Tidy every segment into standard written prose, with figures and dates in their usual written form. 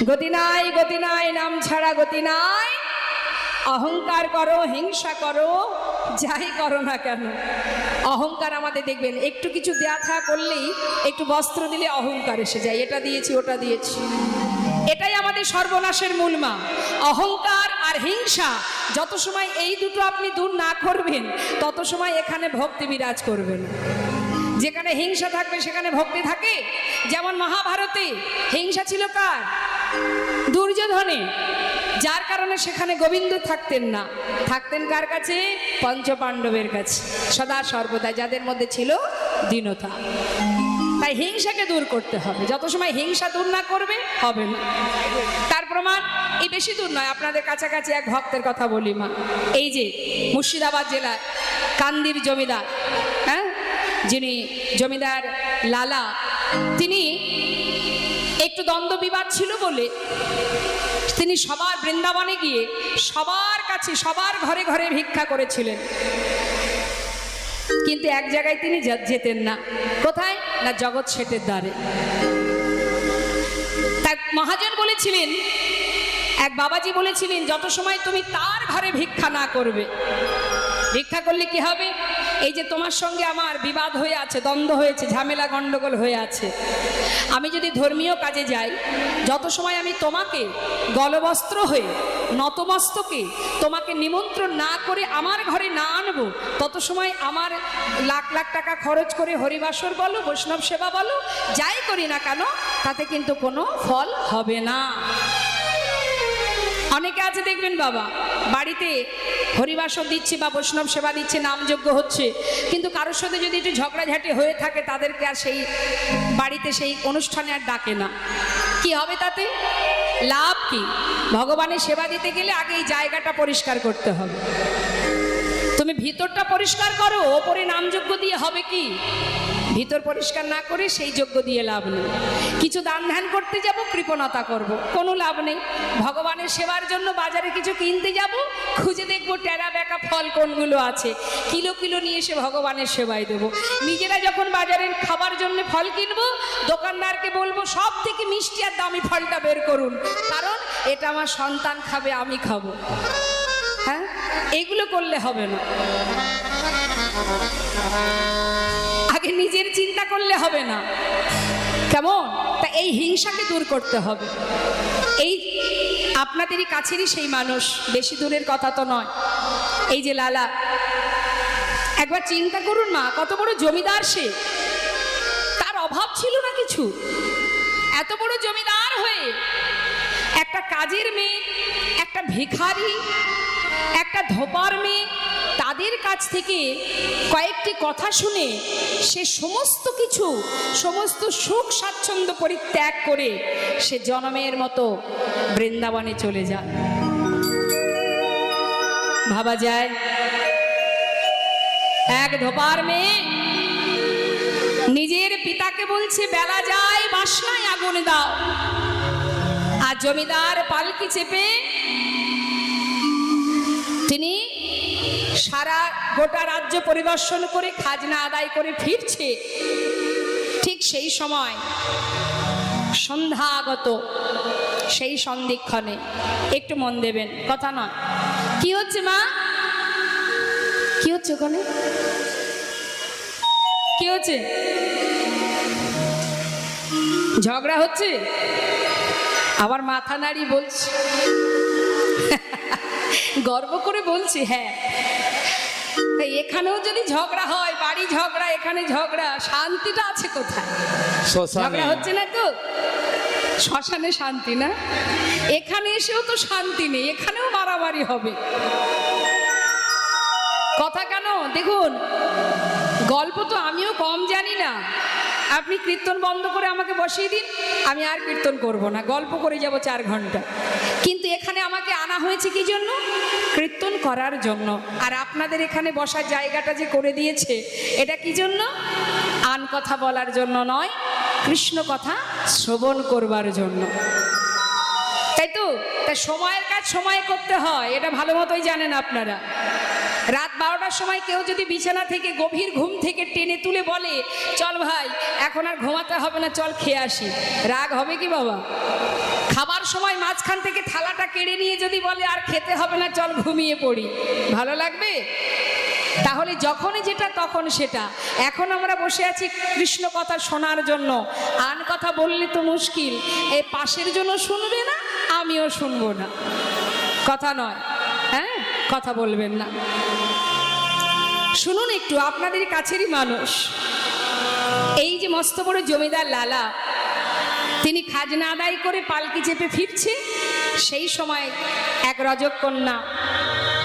গতি নাই নাম ছাড়া গতি নাই। অহংকার করো, হিংসা করো, যাই করো না কেন, অহংকার আমাদের দেখবেন একটু কিছু দেয়া থা করলেই, একটু বস্ত্র দিলে অহংকার এসে যায়, এটা দিয়েছি ওটা দিয়েছি। এটাই আমাদের সর্বনাশের মূল মা, অহংকার আর হিংসা। যত সময় এই দুটো আপনি দূর না করবেন, তত সময় এখানে ভক্তি বিরাজ করবেন। যেখানে হিংসা থাকবে সেখানে ভক্তি থাকে। যেমন মহাভারতে হিংসা ছিল কার? দুর্যোধনে, যার কারণে সেখানে গোবিন্দ থাকতেন না, থাকতেন কার কাছে? পঞ্চপাণ্ডবের কাছে, সদা সর্বদা, যাদের মধ্যে ছিল দীনতা। তাই হিংসাকে দূর করতে হবে। যত সময় হিংসা দূর না করবে, হবে না। তার প্রমাণ এই বেশি দূর নয়, আপনাদের কাছাকাছি এক ভক্তের কথা বলি মা। এই যে মুর্শিদাবাদ জেলার কান্দির জমিদার, হ্যাঁ, যিনি জমিদার লালা, তিনি একটু দ্বন্দ্ব বিবাদ ছিল বলে তিনি সবার বৃন্দাবনে গিয়ে সবার কাছে, সবার ঘরে ঘরে ভিক্ষা করেছিলেন। কিন্তু এক জায়গায় তিনি যেতেন না। কোথায়? না জগৎ শেঠের দ্বারে। তাই মহাজন বলেছিলেন, এক বাবাজি বলেছিলেন, যত সময় তুমি তার ঘরে ভিক্ষা না করবে, ভিক্ষা করলে কি হবে? এই যে তোমার সঙ্গে আমার বিবাদ হয়ে আছে, দ্বন্দ্ব হয়েছে, ঝামেলা গন্ডগোল হয়ে আছে, আমি যদি ধর্মীয় কাজে যাই, যত সময় আমি তোমাকে গলবস্ত্র হয়ে নতমস্তকে তোমাকে নিমন্ত্রণ না করে আমার ঘরে না আনবো, তত সময় আমার লাখ লাখ টাকা খরচ করে হরিবাসর বলো, বৈষ্ণব সেবা বলো, যাই করি না কেন, তাতে কিন্তু কোনো ফল হবে না। অনেকে আছে দেখবেন বাবা, বাড়িতে হরিবাসর দিচ্ছে বা বৈষ্ণব সেবা দিচ্ছে, নামযজ্ঞ হচ্ছে, কিন্তু কারোর সাথে যদি একটু ঝগড়াঝাটি হয়ে থাকে, তাদেরকে আর সেই বাড়িতে, সেই অনুষ্ঠানে আর ডাকে না। কি হবে তাতে? লাভ কি? ভগবানের সেবা দিতে গেলে আগে এই জায়গাটা পরিষ্কার করতে হবে। তুমি ভিতরটা পরিষ্কার করো, ওপরে নামযজ্ঞ দিয়ে হবে কি? ভিতর পরিষ্কার না করে সেই যজ্ঞ দিয়ে লাভ নেই। কিছু দান ধ্যান করতে যাব, কৃপণতা করব, কোনো লাভ নেই। ভগবানের সেবার জন্য বাজারে কিছু কিনতে যাব, খুঁজে দেখবো টেরা বেঁকা ফল কোনগুলো আছে, কিলো কিলো নিয়ে এসে ভগবানের সেবায় দেব। নিজেরা যখন বাজারের খাবার জন্য ফল কিনবো, দোকানদারকে বলবো সব থেকে মিষ্টি আর দামি ফলটা বের করুন, কারণ এটা আমার সন্তান খাবে, আমি খাবো। হ্যাঁ, এগুলো করলে হবে না। আগে নিজের চিন্তা করলে হবে না, কেমন? তা এই হিংসাকে দূর করতে হবে। এই আপনাদেরই কাছেরই সেই মানুষ, বেশি দূরের কথা তো নয়, এই যে লালা। একবার চিন্তা করুন মা, কত বড় জমিদার সে, তার অভাব ছিল না কিছু। এত বড় জমিদার হয়ে একটা কাজের মেয়ে, একটা ভিখারি, একটা ধোপার মেয়ে, তাদের কাছ থেকে কয়েকটি কথা শুনে সে সমস্ত কিছু, সমস্ত সুখ স্বাচ্ছন্দ্য পরিত্যাগ করে সে জনমের মতো বৃন্দাবনে চলে যায়। ভাবা যায়, এক ধোপার মেয়ে নিজের পিতাকে বলছে বেলা যায়, বাসনায় আগুন দাও, আর জমিদার পালকি চেপে তিনি সারা গোটা রাজ্য পরিদর্শন করে খাজনা আদায় করে ফিরছে। ঠিক সেই সময় সন্ধ্যাগত, সেই সন্ধিক্ষণে, একটু মন দেবেন, কথা নয়। কি হচ্ছে মা? কি হচ্ছে ওখানে? কি হচ্ছে? ঝগড়া হচ্ছে? আবার মাথা নাড়ি বলছে, গর্ব করে বলছি, হ্যাঁ। এখানেও যদি ঝগড়া হয়, বাড়ি ঝগড়া, এখানে ঝগড়া, শান্তিটা আছে কোথায়? ঝগড়া হচ্ছে না তো, শ্মশানে শান্তি না, এখানে এসেও তো শান্তি নেই, এখানেও মারামারি হবে। কথা কেন? দেখুন, গল্প তো আমিও কম জানি না। আপনি কীর্তন বন্ধ করে আমাকে বসিয়ে দিন, আমি আর কীর্তন করব না, গল্প করে যাব 4 ঘন্টা। কিন্তু এখানে আমাকে আনা হয়েছে কি জন্য? কীর্তন করার জন্য। আর আপনাদের এখানে বসার জায়গাটা যে করে দিয়েছে, এটা কি জন্য? আন কথা বলার জন্য নয়, কৃষ্ণ কথা শ্রবণ করবার জন্য, তাই তো? তাই সময়ের কাজ সময়ে করতে হয়, এটা ভালো মতোই জানেন আপনারা। রাত 12টার সময় কেউ যদি বিছানা থেকে, গভীর ঘুম থেকে টেনে তুলে বলে, চল ভাই এখন আর ঘুমাতে হবে না, চল খেয়ে আসি, রাগ হবে কি বাবা? খাবার সময় মাঝখান থেকে থালাটা কেড়ে নিয়ে যদি বলে আর খেতে হবে না, চল ঘুমিয়ে পড়ি, ভালো লাগবে? তাহলে যখনই যেটা তখন সেটা। এখন আমরা বসে আছি কৃষ্ণ কথা শোনার জন্য, আন কথা বললে তো মুশকিল। এই পাশের জন্য শুনবে না, আমিও শুনবো না, কথা নয়, হ্যাঁ কথা বলবেন না। শুনুন একটু, আপনাদের কাছেরই মানুষ, এই যে মস্ত বড় জমিদার লালা, তিনি খাজনা আদায় করে পালকি চেপে ফিরছে, সেই সময় এক রজকন্যা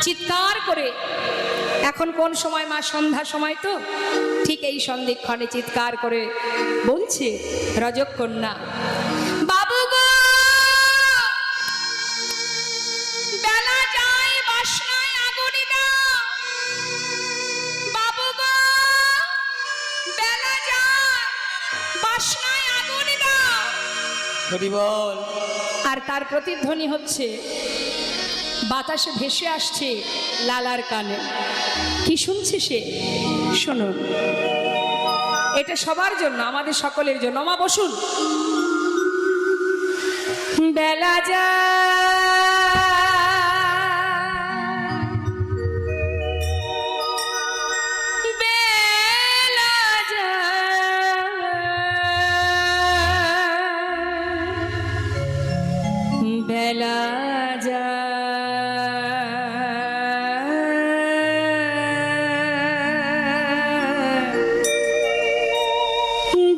চিৎকার করে, এখন কোন সময় মা, সন্ধ্যা সময় তো, ঠিক এই সন্ধিক্ষণে চিৎকার করে বলছে রজকন্যা, বাবু গো, বেলা যায়, বাসনায় আগুন দাও, বাবু গো, বেলা যায়, বাসনায় আগুন দাও। হরি বল। আর তার প্রতিধ্বনি হচ্ছে বাতাসে ভেসে আসছে লালার কানে। কি শুনছে সে? শুনুন, এটা সবার জন্য, আমাদের সকলের জন্য। মা বসুন। বেলা যায়, বেলা যায়, বেলা যায়,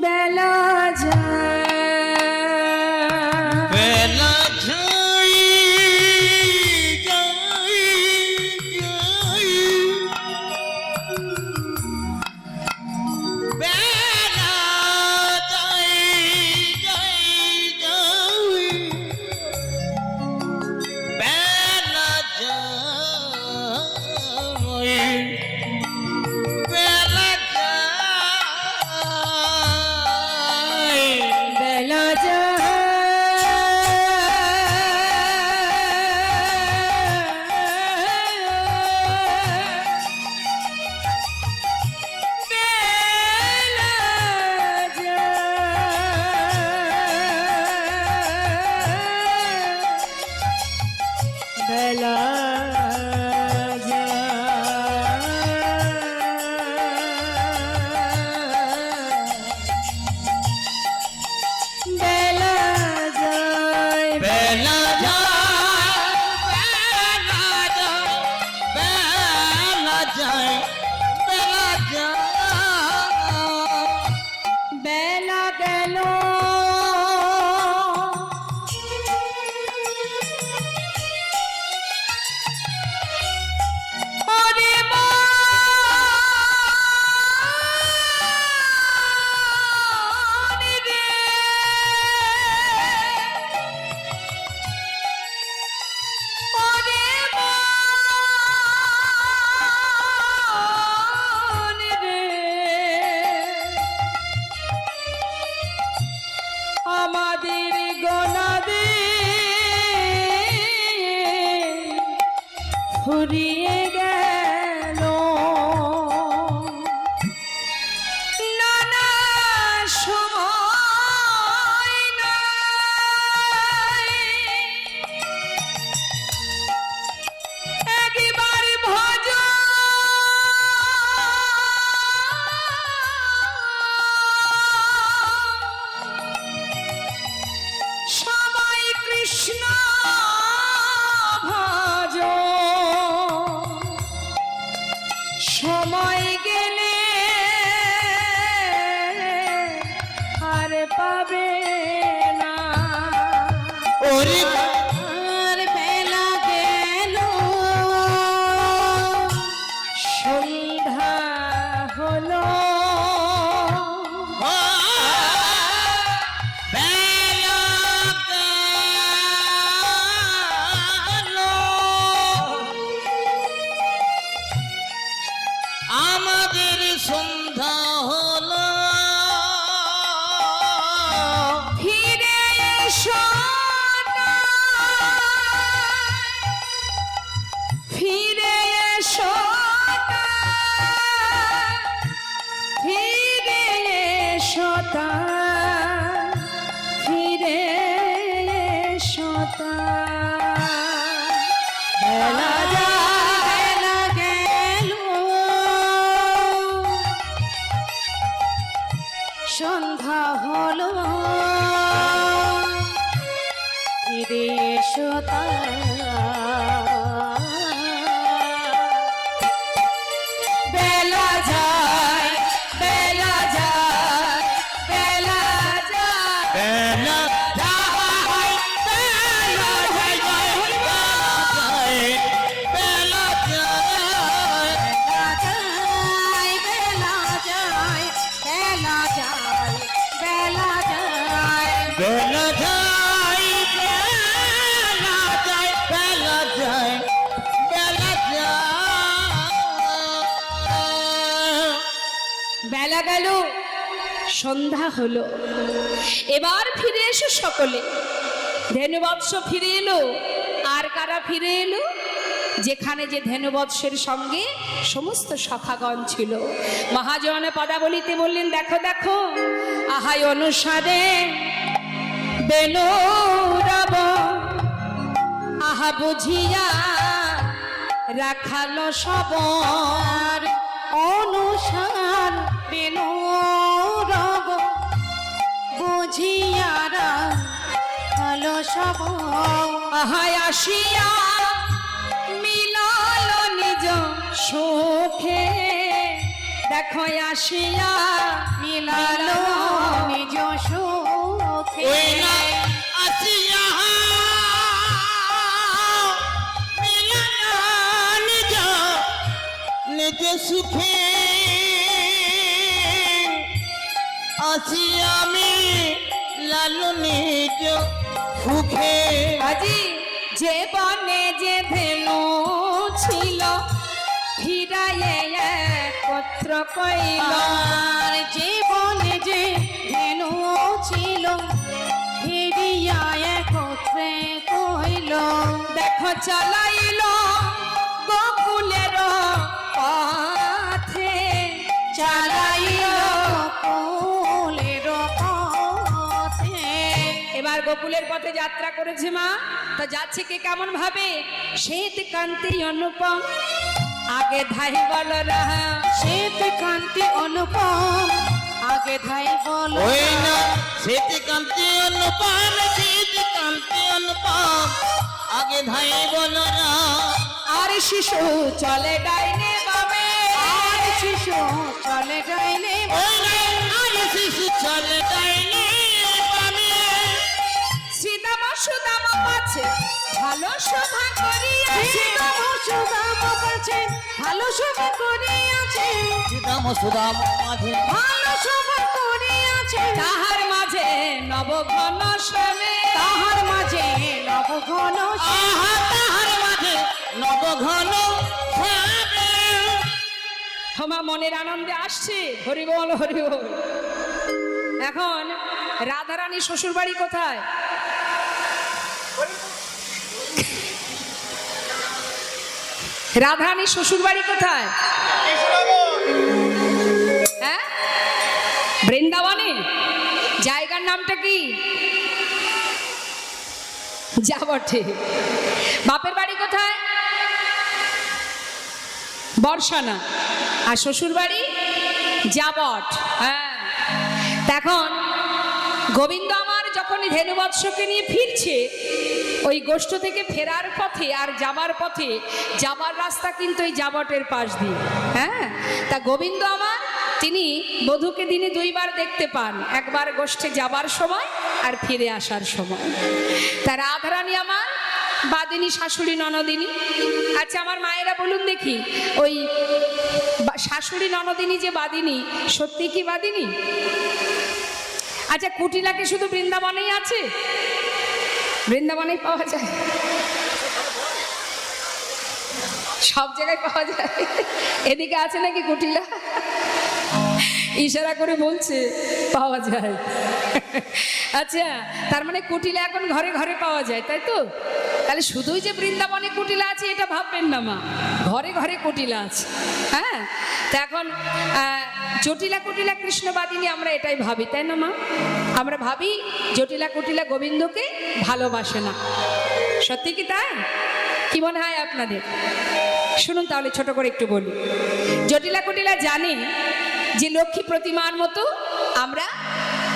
বেলা যায়, বেলা যাই যাই যাই, বেলা যাই যাই যাই, বেলা যাই, বেলা যাই, বেলা যায়, বেলা যায়, বেলা যায়, বেলা যায়, বেলা গেল, ওরে মন রে, ওরে মন রে, আমাদের গলাদে ফুরিয়ে গেল, নানা সময় নাই, একবার ভজ সবাই কৃষ্ণ ভজ, সময় গেলে আর পাবে না, ওরে আর বেলা গেল, সন্ধ্যা হলো, বেলা বেলা বেলা গেল সন্ধ্যা হলো ফিরে এসো বেলা যায়, বেলা যায়, বেলা যায়। বেলা যায়, বেলা যায়, বেলা যায়, বেলা যায় বেলা যায় বেলা যায় বেলা যায়, বেলা যায়, বেলা যায়। বেলা গেল, সন্ধ্যা হলো। এবার ফিরে এসো সকলে। ধেনুবৎস ফিরে এলো। আর কারা ফিরে এলো? যেখানে যে ধেনুবৎসের সঙ্গে সমস্ত সখাগণ ছিল। মহাজন পদাবলিতে বললেন, দেখো দেখো, আহাই অনুসারে বেনুরব, আহা বুঝিয়া রাখালো সবর। অনুসার বেনুরব বুঝিয়ারা ভালো সব আহায় আসিয়া মিলাল নিজ সুখে, দেখো আসিয়া মিলালো নিজ সুখে ওই না আসিয়া মিলালো নিজ নিজ সুখে, আসি আমি লালু নিজ সুখে। আজি যে বনে যে ধেনু ছিল, ফিরাইয়ে একত্র কইল। আর জীবনে যে ধেনু ছিল ফিরিয়া একত্রে কইল দেখো চালাইল গোকুলের পথে, চালাইল কুলের পথে এবার গোকুলের পথে যাত্রা করেছে মা। তা যাচ্ছে কে কেমন ভাবে? শ্বেত কান্তি অনুপম, আগে ধাই বল রাহা। শ্বেত কান্তি অনুপম, আগে ধাই বল ওই না শীত কান্তি অনুপম, শীত কান্তি অনুপম, আগে ধাই বল না। আর শিশু চলে ডাইনে বামে, আর শিশু চলে যাইলে ওই না আর শিশু চলে যায়নি বামে। শ্রীদাম সুদাম পাচ্ছে ভালো শোভা করিয়াছে। ভালো শোভা করিয়াছে সুদাম সুদাম মাঝে ভালো শোভা করিয়াছে তাহার মাঝে নবঘন শোনে, তাহার মাঝে নবঘন আহা তাহার মাঝে নবঘন শ্যামে। তোমার মনের আনন্দে আসছে, হরি বল হরি বল। এখন রাধারানী শ্বশুর বাড়ি কোথায়? রাধারানী শ্বশুর বাড়ি কোথায়? হ্যাঁ, বৃন্দাবনে। জায়গার নামটা কি? যা বটে। বাপের বাড়ি কোথায়? বর্ষানা। আর শ্বশুর বাড়ি যাবট। হ্যাঁ, এখন গোবিন্দ আমার যখন ধেনুবৎসকে নিয়ে ফিরছে, ওই গোষ্ঠ থেকে ফেরার পথে আর যাবার পথে, যাবার রাস্তা কিন্তু এই যাবটের পাশ দিয়ে। হ্যাঁ, তা গোবিন্দ আমার তিনি বধূকে দিনে দুইবার দেখতে পান, একবার গোষ্ঠে যাবার সময় আর ফিরে আসার সময়। তা রাধারানী আমার বাদিনী, শাশুড়ি ননদিনী। আচ্ছা আমার মায়েরা বলুন দেখি, ওই শাশুড়ি ননদিনী যে বাদিনী, সত্যি কি বাদিনী? আচ্ছা কুটিলা কি শুধু বৃন্দাবনেই আছে? বৃন্দাবনেই পাওয়া যায়? সব জায়গায় পাওয়া যায়? এদিকে আছে নাকি কুটিলা? ইশারা করে বলছে পাওয়া যায়। আচ্ছা, তার মানে কুটিলা এখন ঘরে ঘরে পাওয়া যায়, তাই তো? তাহলে শুধুই যে বৃন্দাবনে কুটিলা আছে এটা ভাববেন না মা, ঘরে ঘরে কুটিলা আছে। হ্যাঁ, তা এখন জটিলা কুটিলা কৃষ্ণবাদিনী আমরা এটাই ভাবি, তাই না মা? আমরা ভাবি জটিলা কুটিলা গোবিন্দকে ভালোবাসে না। সত্যি কি তাই? কি মনে হয় আপনাদের? শুনুন তাহলে ছোট করে একটু বলি। জটিলা কুটিলা জানে যে লক্ষ্মী প্রতিমার মতো আমরা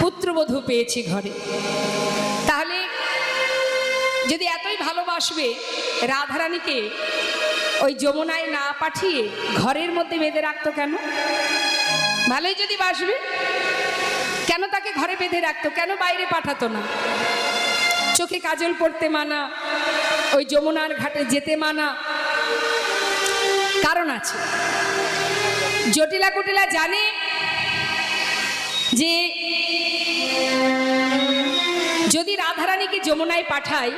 পুত্রবধূ পেয়েছি ঘরে। তাহলে যদি এতই ভালোবাসবে রাধারানীকে ওই যমুনায় না পাঠিয়ে ঘরের মধ্যে বেঁধে রাখতো কেন? ভালোই যদি বাসবে, কেন তাকে ঘরে বেঁধে রাখতো? কেন বাইরে পাঠাতো না? চোখে কাজল পড়তে মানা, ওই যমুনার ঘাটে যেতে মানা, কারণ আছে। জটিলা কুটিলা জানে যে যদি রাধারানীকে যমুনায় পাঠায়,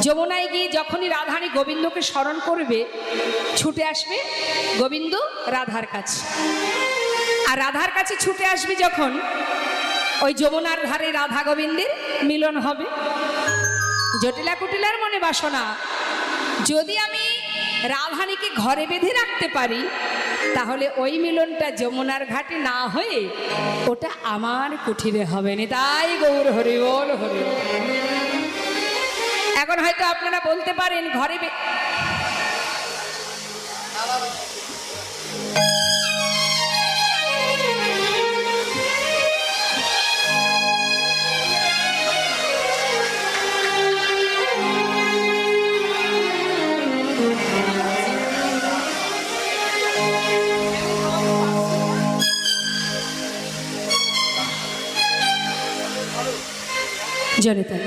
যমুনায় গিয়ে যখনই রাধারানী গোবিন্দকে স্মরণ করবে, ছুটে আসবে গোবিন্দ রাধার কাছে। আর রাধার কাছে ছুটে আসবে যখন, ওই যমুনার ধারে রাধা গোবিন্দের মিলন হবে। জটিলা কুটিলার মনে বাসনা, যদি আমি রাধারানীকে ঘরে বেঁধে রাখতে পারি, তাহলে ওই মিলনটা যমুনার ঘাটে না হয়ে ওটা আমার কুঠিরে হবে না। তাই গৌর হরি বল, হরি বল। এখন হয়তো আপনারা বলতে পারেন ঘরে জোরে তাই।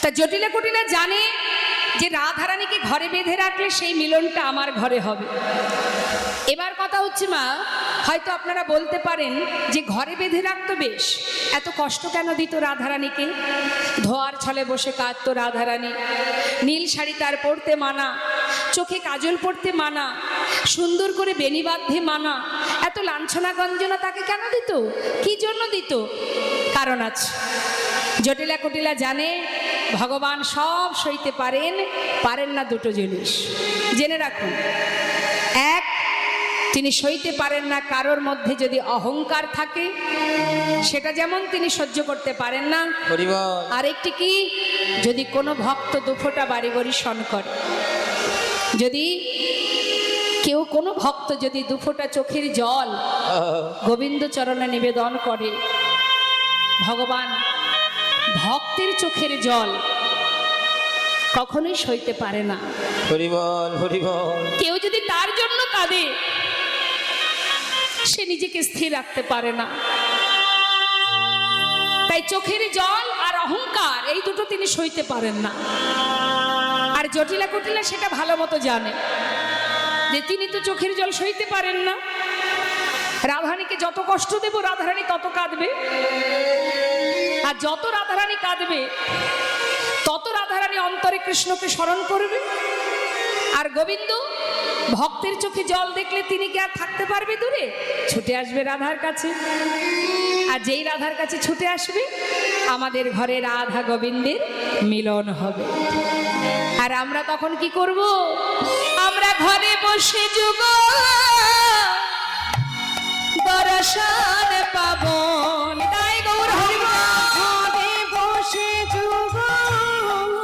তা জটিলা কুটিলা জানে যে রাধারানীকে ঘরে বেঁধে রাখলে সেই মিলনটা আমার ঘরে হবে। এবার কথা হচ্ছে মা, হয়তো আপনারা বলতে পারেন যে ঘরে বেঁধে রাখতো বেশ, এত কষ্ট কেন দিত রাধারানীকে? ধোয়ার ছলে বসে কাঁদতো রাধারানী, নীল শাড়ি তার পরতে মানা, চোখে কাজল পরতে মানা, সুন্দর করে বেনি বাঁধে মানা, এত লাঞ্ছনা গঞ্জনা তাকে কেন দিত? কি জন্য দিত? কারণ আছে। জটিলা কুটিলা জানে ভগবান সব সইতে পারেন, পারেন না দুটো জিনিস জেনে রাখুন। এক, তিনি সইতে পারেন না কারোর মধ্যে যদি অহংকার থাকে, সেটা যেমন তিনি সহ্য করতে পারেন না। আরেকটি কি, যদি কোনো ভক্ত দুফোঁটা বাড়ি বরিশন করে, যদি কেউ কোনো ভক্ত যদি দুফোঁটা চোখের জল গোবিন্দ চরণে নিবেদন করে, ভগবান ভক্তের চোখের জল কখনোই সইতে পারে না। কেউ যদি তার জন্য কাঁদে, সে নিজেকে স্থির রাখতে পারে না। তাই চোখের জল আর অহংকার এই দুটো তিনি সইতে পারেন না। আর জটিলা কুটিলা সেটা ভালো মতো জানে যে তিনি তো চোখের জল সইতে পারেন না। রাধারানীকে যত কষ্ট দেব, রাধারানী তত কাঁদবে। আর যত রাধারানী কাঁদবে, তত রাধারানী অন্তরে কৃষ্ণকে স্মরণ করবে। আর গোবিন্দ ভক্তের চোখে জল দেখলে তিনি কি আর থাকতে পারবে দূরে? ছুটে আসবে রাধার কাছে। আর যেই রাধার কাছে ছুটে আসবে, আমাদের ঘরে রাধা গোবিন্দের মিলন হবে। আর আমরা তখন কি করব? আমরা ঘরে বসে যুগ দর্শন পাবন। তাই গৌর হরি বল। ঘরে বসে যুগলে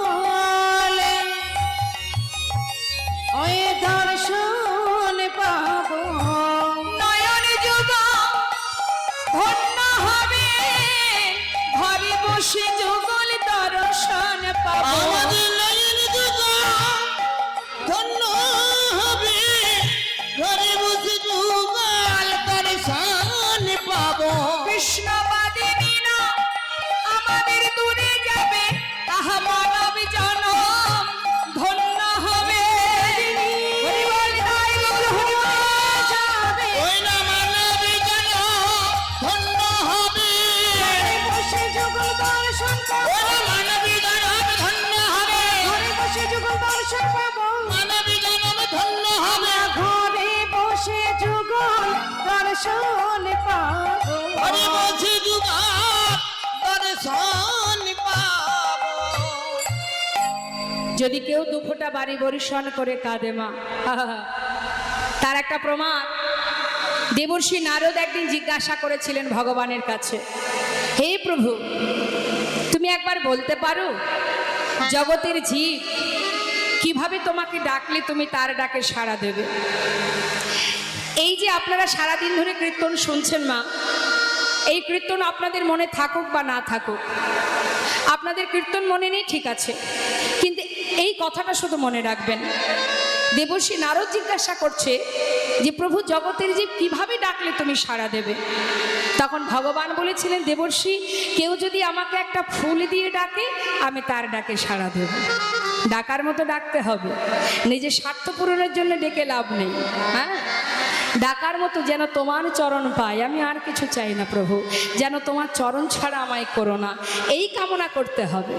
ওই দর্শন পাব। নয়ন যুগ ধন্য হবে, ঘরে বসে যুগল দর্শন পাবো। আমাদের নয়ন যুগ ধন্য হবে, ঘরে বসে যুগল দর্শন পাবো। কৃষ্ণবাদিনী না আমাদের দূরে যাবে, তাহা মানব জনম ধন্য হবে। হরি বল, তাই গৌর হরি বল। যাবে ওই না মানব জন ধন্য হবে, ঘরে বসে যুগল দর্শন পাব। ওই না মানব জনম ধন্য হবে, ঘরে বসে যুগল দর্শন পাব। মানব জনম ধন্য হবে। ঘরে বসে যুগল দর্শন পাব। ঘরে বসে যুগল দর্শন পাবো। যদি কেউ দুফোঁটা বাড়ি বরিশন করে কাঁদে মা, তার একটা প্রমাণ। দেবর্ষি নারদ একদিন জিজ্ঞাসা করেছিলেন ভগবানের কাছে, হে প্রভু, তুমি তুমি একবার বলতে পারো জগতের জীব কিভাবে তোমাকে ডাকলে তুমি তার ডাকে সাড়া দেবে? এই যে আপনারা সারাদিন ধরে কীর্তন শুনছেন মা, এই কীর্তন আপনাদের মনে থাকুক বা না থাকুক, আপনাদের কীর্তন মনে নেই ঠিক আছে, কিন্তু এই কথাটা শুধু মনে রাখবেন। দেবর্ষী নারদ জিজ্ঞাসা করছে যে প্রভু জগতের জীব কিভাবে ডাকলে তুমি সাড়া দেবে? তখন ভগবান বলেছিলেন, দেবর্ষী কেউ যদি আমাকে একটা ফুল দিয়ে ডাকে আমি তার ডাকে সাড়া দেব। ডাকার মতো ডাকতে হবে, নিজের স্বার্থ পূরণের জন্য ডেকে লাভ নেই। হ্যাঁ, ডাকার মতো যেন তোমার চরণ পাই, আমি আর কিছু চাই না প্রভু, যেন তোমার চরণ ছাড়া আমায় করো না, এই কামনা করতে হবে।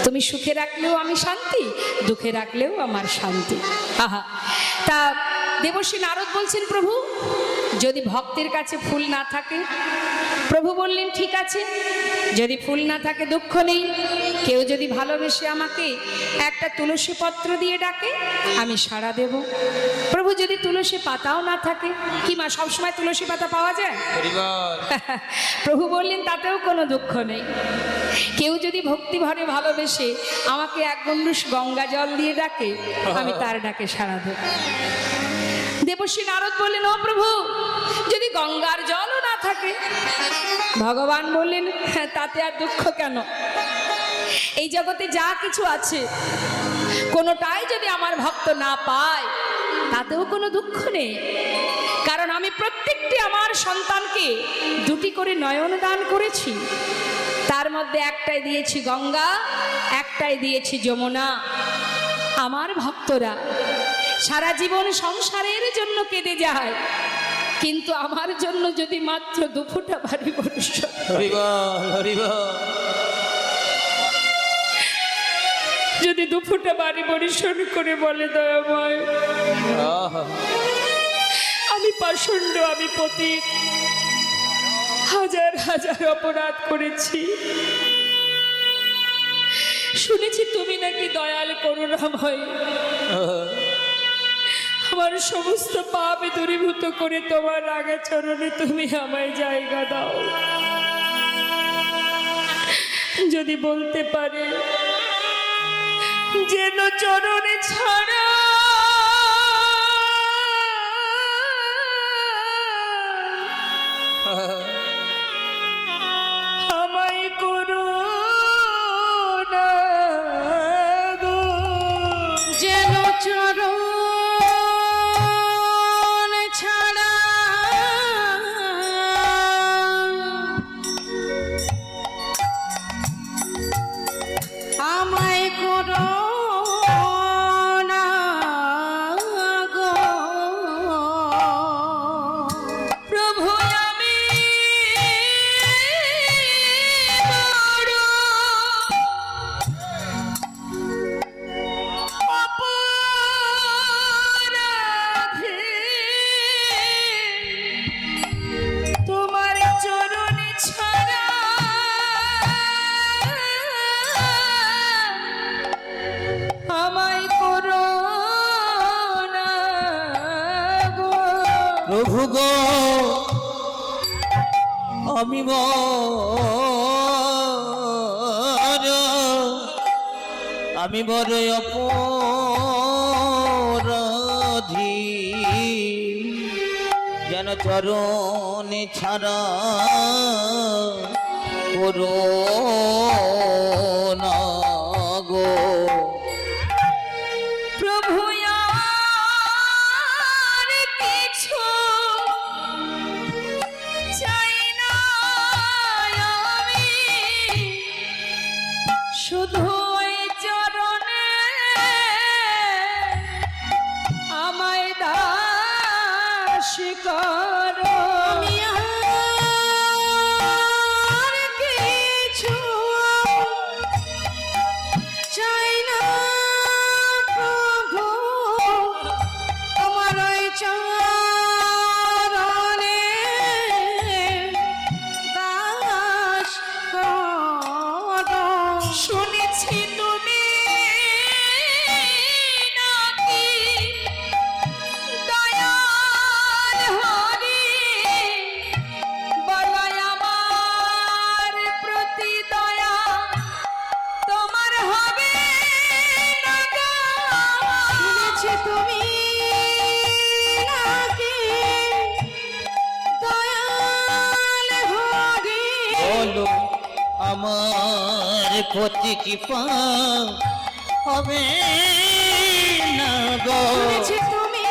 তুমি সুখে রাখলেও আমি শান্তি, দুঃখে রাখলেও আমার শান্তি। আহা, তা দেবর্ষী নারদ বলছেন, প্রভু যদি ভক্তের কাছে ফুল না থাকে? প্রভু বললেন, ঠিক আছে, যদি ফুল না থাকে দুঃখ নেই, কেউ যদি ভালোবেসে আমাকে একটা তুলসী পত্র দিয়ে ডাকে আমি সাড়া দেব। প্রভু যদি তুলসী পাতাও না থাকে, কি মা সবসময় তুলসী পাতা পাওয়া যায়? প্রভু বললেন, তাতেও কোনো দুঃখ নেই, কেউ যদি ভক্তি ভরে ভালোবেসে আমাকে এক গণ্ডূষ গঙ্গা জল দিয়ে ডাকে আমি তার ডাকে সাড়া দেব। দেবর্ষী নারদ বললেন, ও প্রভু যদি গঙ্গার জলও না থাকে? ভগবান বললেন, তাতে আর দুঃখ কেন? এই জগতে যা কিছু আছে কোনোটাই যদি আমার ভক্ত না পায় তাতেও কোনো দুঃখ নেই, কারণ আমি প্রত্যেকটি আমার সন্তানকে দুটি করে নয়ন দান করেছি, তার মধ্যে একটাই দিয়েছি গঙ্গা, একটাই দিয়েছি যমুনা। আমার ভক্তরা সারা জীবন সংসারের জন্য কেঁদে যায়, কিন্তু আমার জন্য যদি মাত্র দুফোঁটা বাড়ি বর্ষণ, যদি দুফোঁটা বাড়ি বর্ষণ করে বলে, দয়াময় আমি পাষণ্ড, আমি পতিত, হাজার হাজার অপরাধ করেছি, শুনেছি তুমি নাকি দয়াল করুণাময়, আমার সমস্ত পাপ দূরীভূত করে তোমার রাগা চরণে তুমি আমায় জায়গা দাও। যদি বলতে পারে যেন চরণে ছাড়া আমায় করো না গো, যেন চরণ ছাড়া আমায় করো না গো। প্রভু আমি বড় অপরাধী, তোমার চরণে ছাড়া আমায় করো না গো। প্রভু গো আমি বড় অপরাধী, যেন চরণে ছাড়া করো না গো। প্রভু আর কিছু চাই না আমি, শুধু ওই চরণে আমায় দাস করো। আমি আর কিছু চাই না প্রভু, তোমার ওই চরণে দাস করো। শুনেছি তুমি নাকি দয়াল হরি, বলাই আমার প্রতি দয়া তুমি নাকি দয়াল হরি বলো আমার প্রতি কৃপা হবে না গো শুনেছি তুমি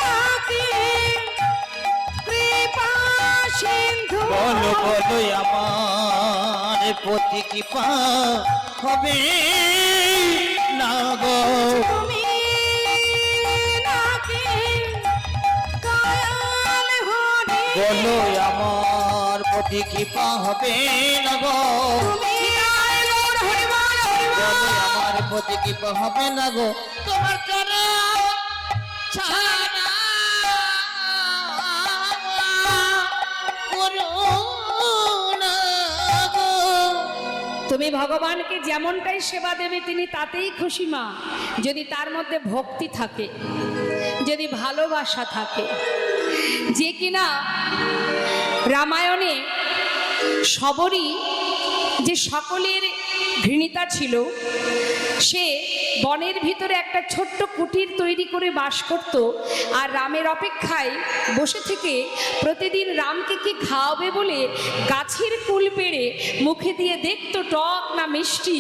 নাকি কৃপা সিন্ধু বলো বলো আমার প্রতি কৃপা হবে না গো তুমি নাকি দয়াল হরি বলো আমার প্রতি কৃপা হবে না গো তুমি দয়াল হরি বলো আমার প্রতি কৃপা হবে না গো তোমার চরণ ছাড়া করুণা গো। তুমি ভগবানকে যেমনটাই সেবা দেবে তিনি তাতেই খুশি মা, যদি তার মধ্যে ভক্তি থাকে, যদি ভালোবাসা থাকে। যে কিনা রামায়ণে সবরই যে সকলের ঘৃণিতা ছিল, সে বনের ভিতরে একটা ছোট্ট কুটির তৈরি করে বাস করত, আর রামের অপেক্ষায় বসে থেকে প্রতিদিন রামকে কি খাওয়াবে বলে গাছের কুল পেড়ে মুখে দিয়ে দেখতো টক না মিষ্টি,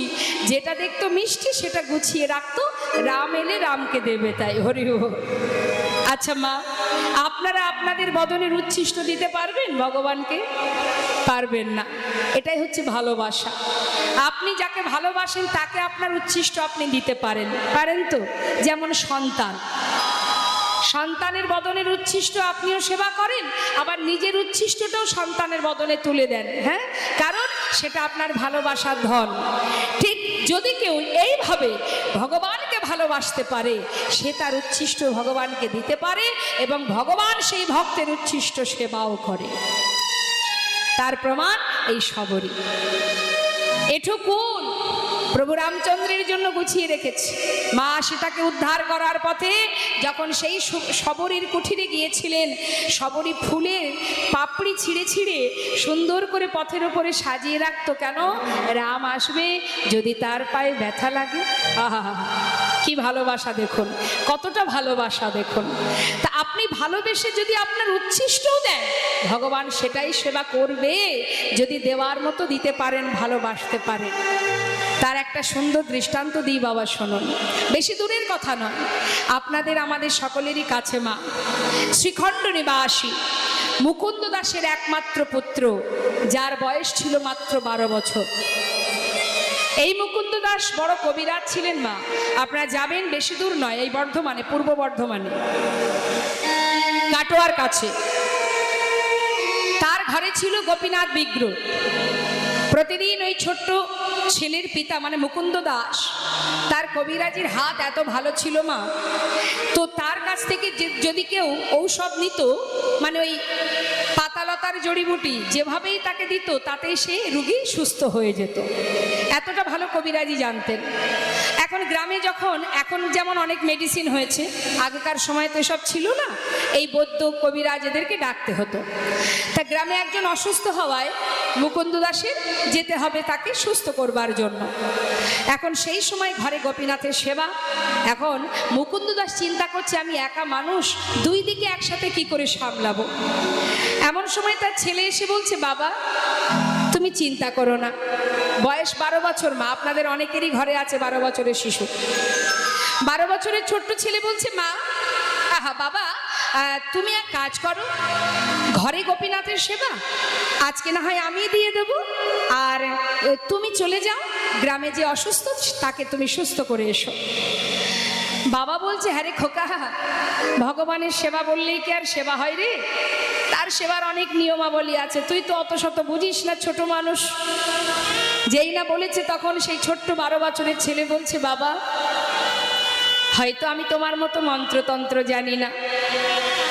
যেটা দেখতো মিষ্টি সেটা গুছিয়ে রাখতো, রাম এলে রামকে দেবে, তাই হরি বল। আচ্ছা মা, আপনারা আপনাদের বদনের উচ্ছিষ্ট দিতে পারবেন ভগবানকে? পারবেন না। এটাই হচ্ছে ভালোবাসা। আপনি যাকে ভালোবাসেন তাকে আপনার উচ্ছিষ্ট আপনি দিতে পারেন, পারেন তো? যেমন সন্তান, সন্তানের বদনের উচ্ছিষ্ট আপনিও সেবা করেন, আবার নিজের উচ্ছিষ্টটাও সন্তানের বদনে তুলে দেন, হ্যাঁ, কারণ সেটা আপনার ভালোবাসার ধন। ঠিক যদি কেউ এইভাবে ভগবানকে ভালোবাসতে পারে, সে তার উচ্ছিষ্ট ভগবানকে দিতে পারে এবং ভগবান সেই ভক্তের উচ্ছিষ্ট সেবাও করে। তার প্রমাণ এই সবরী। এটুকুন প্রভু রামচন্দ্রের জন্য গুছিয়ে রেখেছে। মা সীতাকে উদ্ধার করার পথে যখন সেই সবরীর কুঠিরে গিয়েছিলেন, সবরী ফুলের পাপড়ি ছিঁড়ে ছিঁড়ে সুন্দর করে পথের ওপরে সাজিয়ে রাখতো, কেন? রাম আসবে যদি তার পায়ে ব্যথা লাগে। আহা, কি ভালোবাসা দেখুন, কতটা ভালোবাসা দেখুন। তা আপনি ভালোবেসে যদি আপনার উচ্ছিষ্টও দেন, ভগবান সেটাই সেবা করবে যদি দেওয়ার মতো দিতে পারেন, ভালোবাসতে পারেন। তার একটা সুন্দর দৃষ্টান্ত দিই বাবা, শুনুন। বেশি দূরের কথা নয়, আপনাদের আমাদের সকলেরই কাছে মা শ্রীখণ্ড নিবাসী মুকুন্দ দাসের একমাত্র পুত্র, যার বয়স ছিল মাত্র 12 বছর। এই মুকুন্দ দাস বড় কবিরাজ ছিলেন মা। আপনারা যাবেন, বেশি দূর নয়, এই বর্ধমানে, পূর্ব বর্ধমানে কাটোয়ার কাছে। তার ঘরে ছিল গোপীনাথ বিগ্রহ। প্রতিদিন ওই ছোট্ট ছেলের পিতা মানে মুকুন্দ দাস, তার কবিরাজির হাত এত ভালো ছিল মা, তো তার কাছ থেকে যদি কেউ ঔষধ নিত, মানে ওই পাতালতার জড়িবুটি যেভাবেই তাকে দিত, তাতেই সে রুগী সুস্থ হয়ে যেত। এতটা ভালো কবিরাজি জানতেন। এখন গ্রামে যখন, এখন যেমন অনেক মেডিসিন হয়েছে, আগেকার সময় তো এসব ছিল না, এই বৈদ্য কবিরাজ এদেরকে ডাকতে হতো। তা গ্রামে একজন অসুস্থ হওয়ায় মুকুন্দ দাসের যেতে হবে তাকে সুস্থ করবার জন্য। এখন সেই সময় ঘরে গোপীনাথের সেবা। এখন মুকুন্দ দাস চিন্তা করছে, আমি একা মানুষ, দুই দিকে একসাথে কি করে সামলাবো। এমন সময় তার ছেলে এসে বলছে, বাবা তুমি চিন্তা করো না, বয়স 12 বছর মা, আপনাদের অনেকেরই ঘরে আছে 12 বছরের শিশু। 12 বছরের ছোট্ট ছেলে বলছে, মা আহা বাবা, তুমি এক কাজ করো, ঘরে গোপীনাথের সেবা আজকে না হয় আমি দিয়ে দেবো, আর তুমি চলে যাও গ্রামে যে অসুস্থ তাকে তুমি সুস্থ করে এসো। বাবা বলছে, হ্যাঁ রে খোকা, ভগবানের সেবা বললেই কি আর সেবা হয় রে? তার সেবার অনেক নিয়মাবলী আছে, তুই তো অত শত বুঝিস না, ছোট মানুষ। যেই না বলেছে তখন সেই ছোট্ট 12 বছরের ছেলে বলছে, বাবা হয়তো আমি তোমার মতো মন্ত্রতন্ত্র জানি না,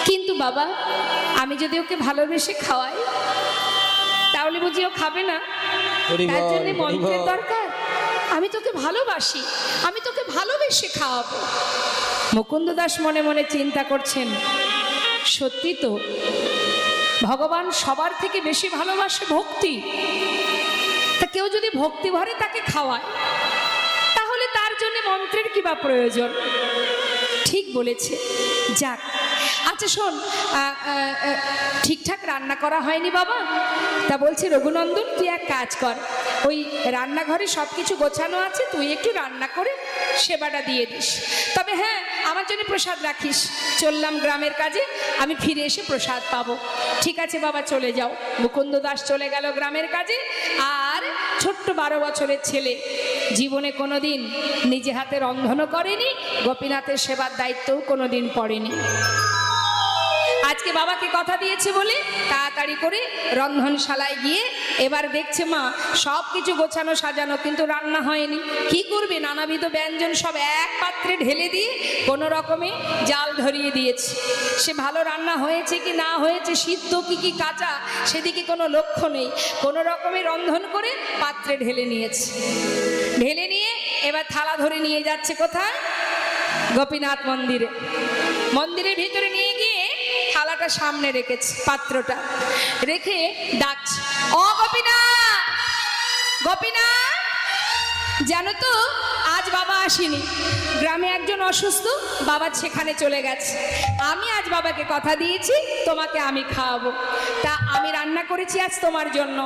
কিন্তু বাবা আমি যদি ওকে ভালোবেসে খাওয়াই তাহলে বুঝি ও খাবে না? তার জন্য মন্ত্রের দরকার। আমি তোকে ভালোবাসি, আমি তোকে ভালোবেসে খাওয়াবো। মুকুন্দ দাস মনে মনে চিন্তা করছেন, সত্যি তো, ভগবান সবার থেকে বেশি ভালোবাসে ভক্তি। তা কেউ যদি ভক্তি ভরে তাকে খাওয়ায়, তাহলে তার জন্য মন্ত্রের কি বা প্রয়োজন? ঠিক বলেছে। যাক, আচ্ছা শোন, ঠিকঠাক রান্না করা হয়নি বাবা? তা বলছি রঘুনন্দন, তুই এক কাজ কর, ওই রান্নাঘরে সব কিছু গোছানো আছে, তুই একটু রান্না করে সেবাটা দিয়ে দিস। তবে হ্যাঁ, আমার জন্য প্রসাদ রাখিস। চললাম গ্রামের কাজে, আমি ফিরে এসে প্রসাদ পাবো। ঠিক আছে বাবা, চলে যাও। মুকুন্দ দাস চলে গেল গ্রামের কাজে। আর ছোট্ট 12 বছরের ছেলে জীবনে কোনোদিন নিজে হাতে রন্ধনও করেনি, গোপীনাথের সেবার দায়িত্বও কোনোদিন পড়েনি। আজকে বাবাকে কথা দিয়েছে বলে তাড়াতাড়ি করে রন্ধনশালায় গিয়ে এবার দেখছে মা সব কিছু গোছানো সাজানো, কিন্তু রান্না হয়নি। কি করবে? নানাবিধ ব্যঞ্জন সব এক পাত্রে ঢেলে দিয়ে কোনো রকমে জাল ধরিয়ে দিয়েছে। সে ভালো রান্না হয়েছে কি না হয়েছে, সিদ্ধ কি কাঁচা, সেদিকে কোনো লক্ষ্য নেই। কোনো রকমে রন্ধন করে পাত্রে ঢেলে নিয়েছে। ঢেলে নিয়ে এবার থালা ধরে নিয়ে যাচ্ছে কোথায়? গোপীনাথ মন্দিরে। মন্দিরের ভিতরে নিয়ে গিয়ে থালাটা সামনে রেখেছে, পাত্রটা রেখে ডাকছে, ও গোপীনাথ, গোপীনাথ, জানো তো আজ বাবা আসেনি। গ্রামে একজন অসুস্থ, বাবা সেখানে চলে গেছে। আমি আজ বাবাকে কথা দিয়েছি তোমাকে আমি খাওয়াবো। তা আমি রান্না করেছি আজ তোমার জন্য।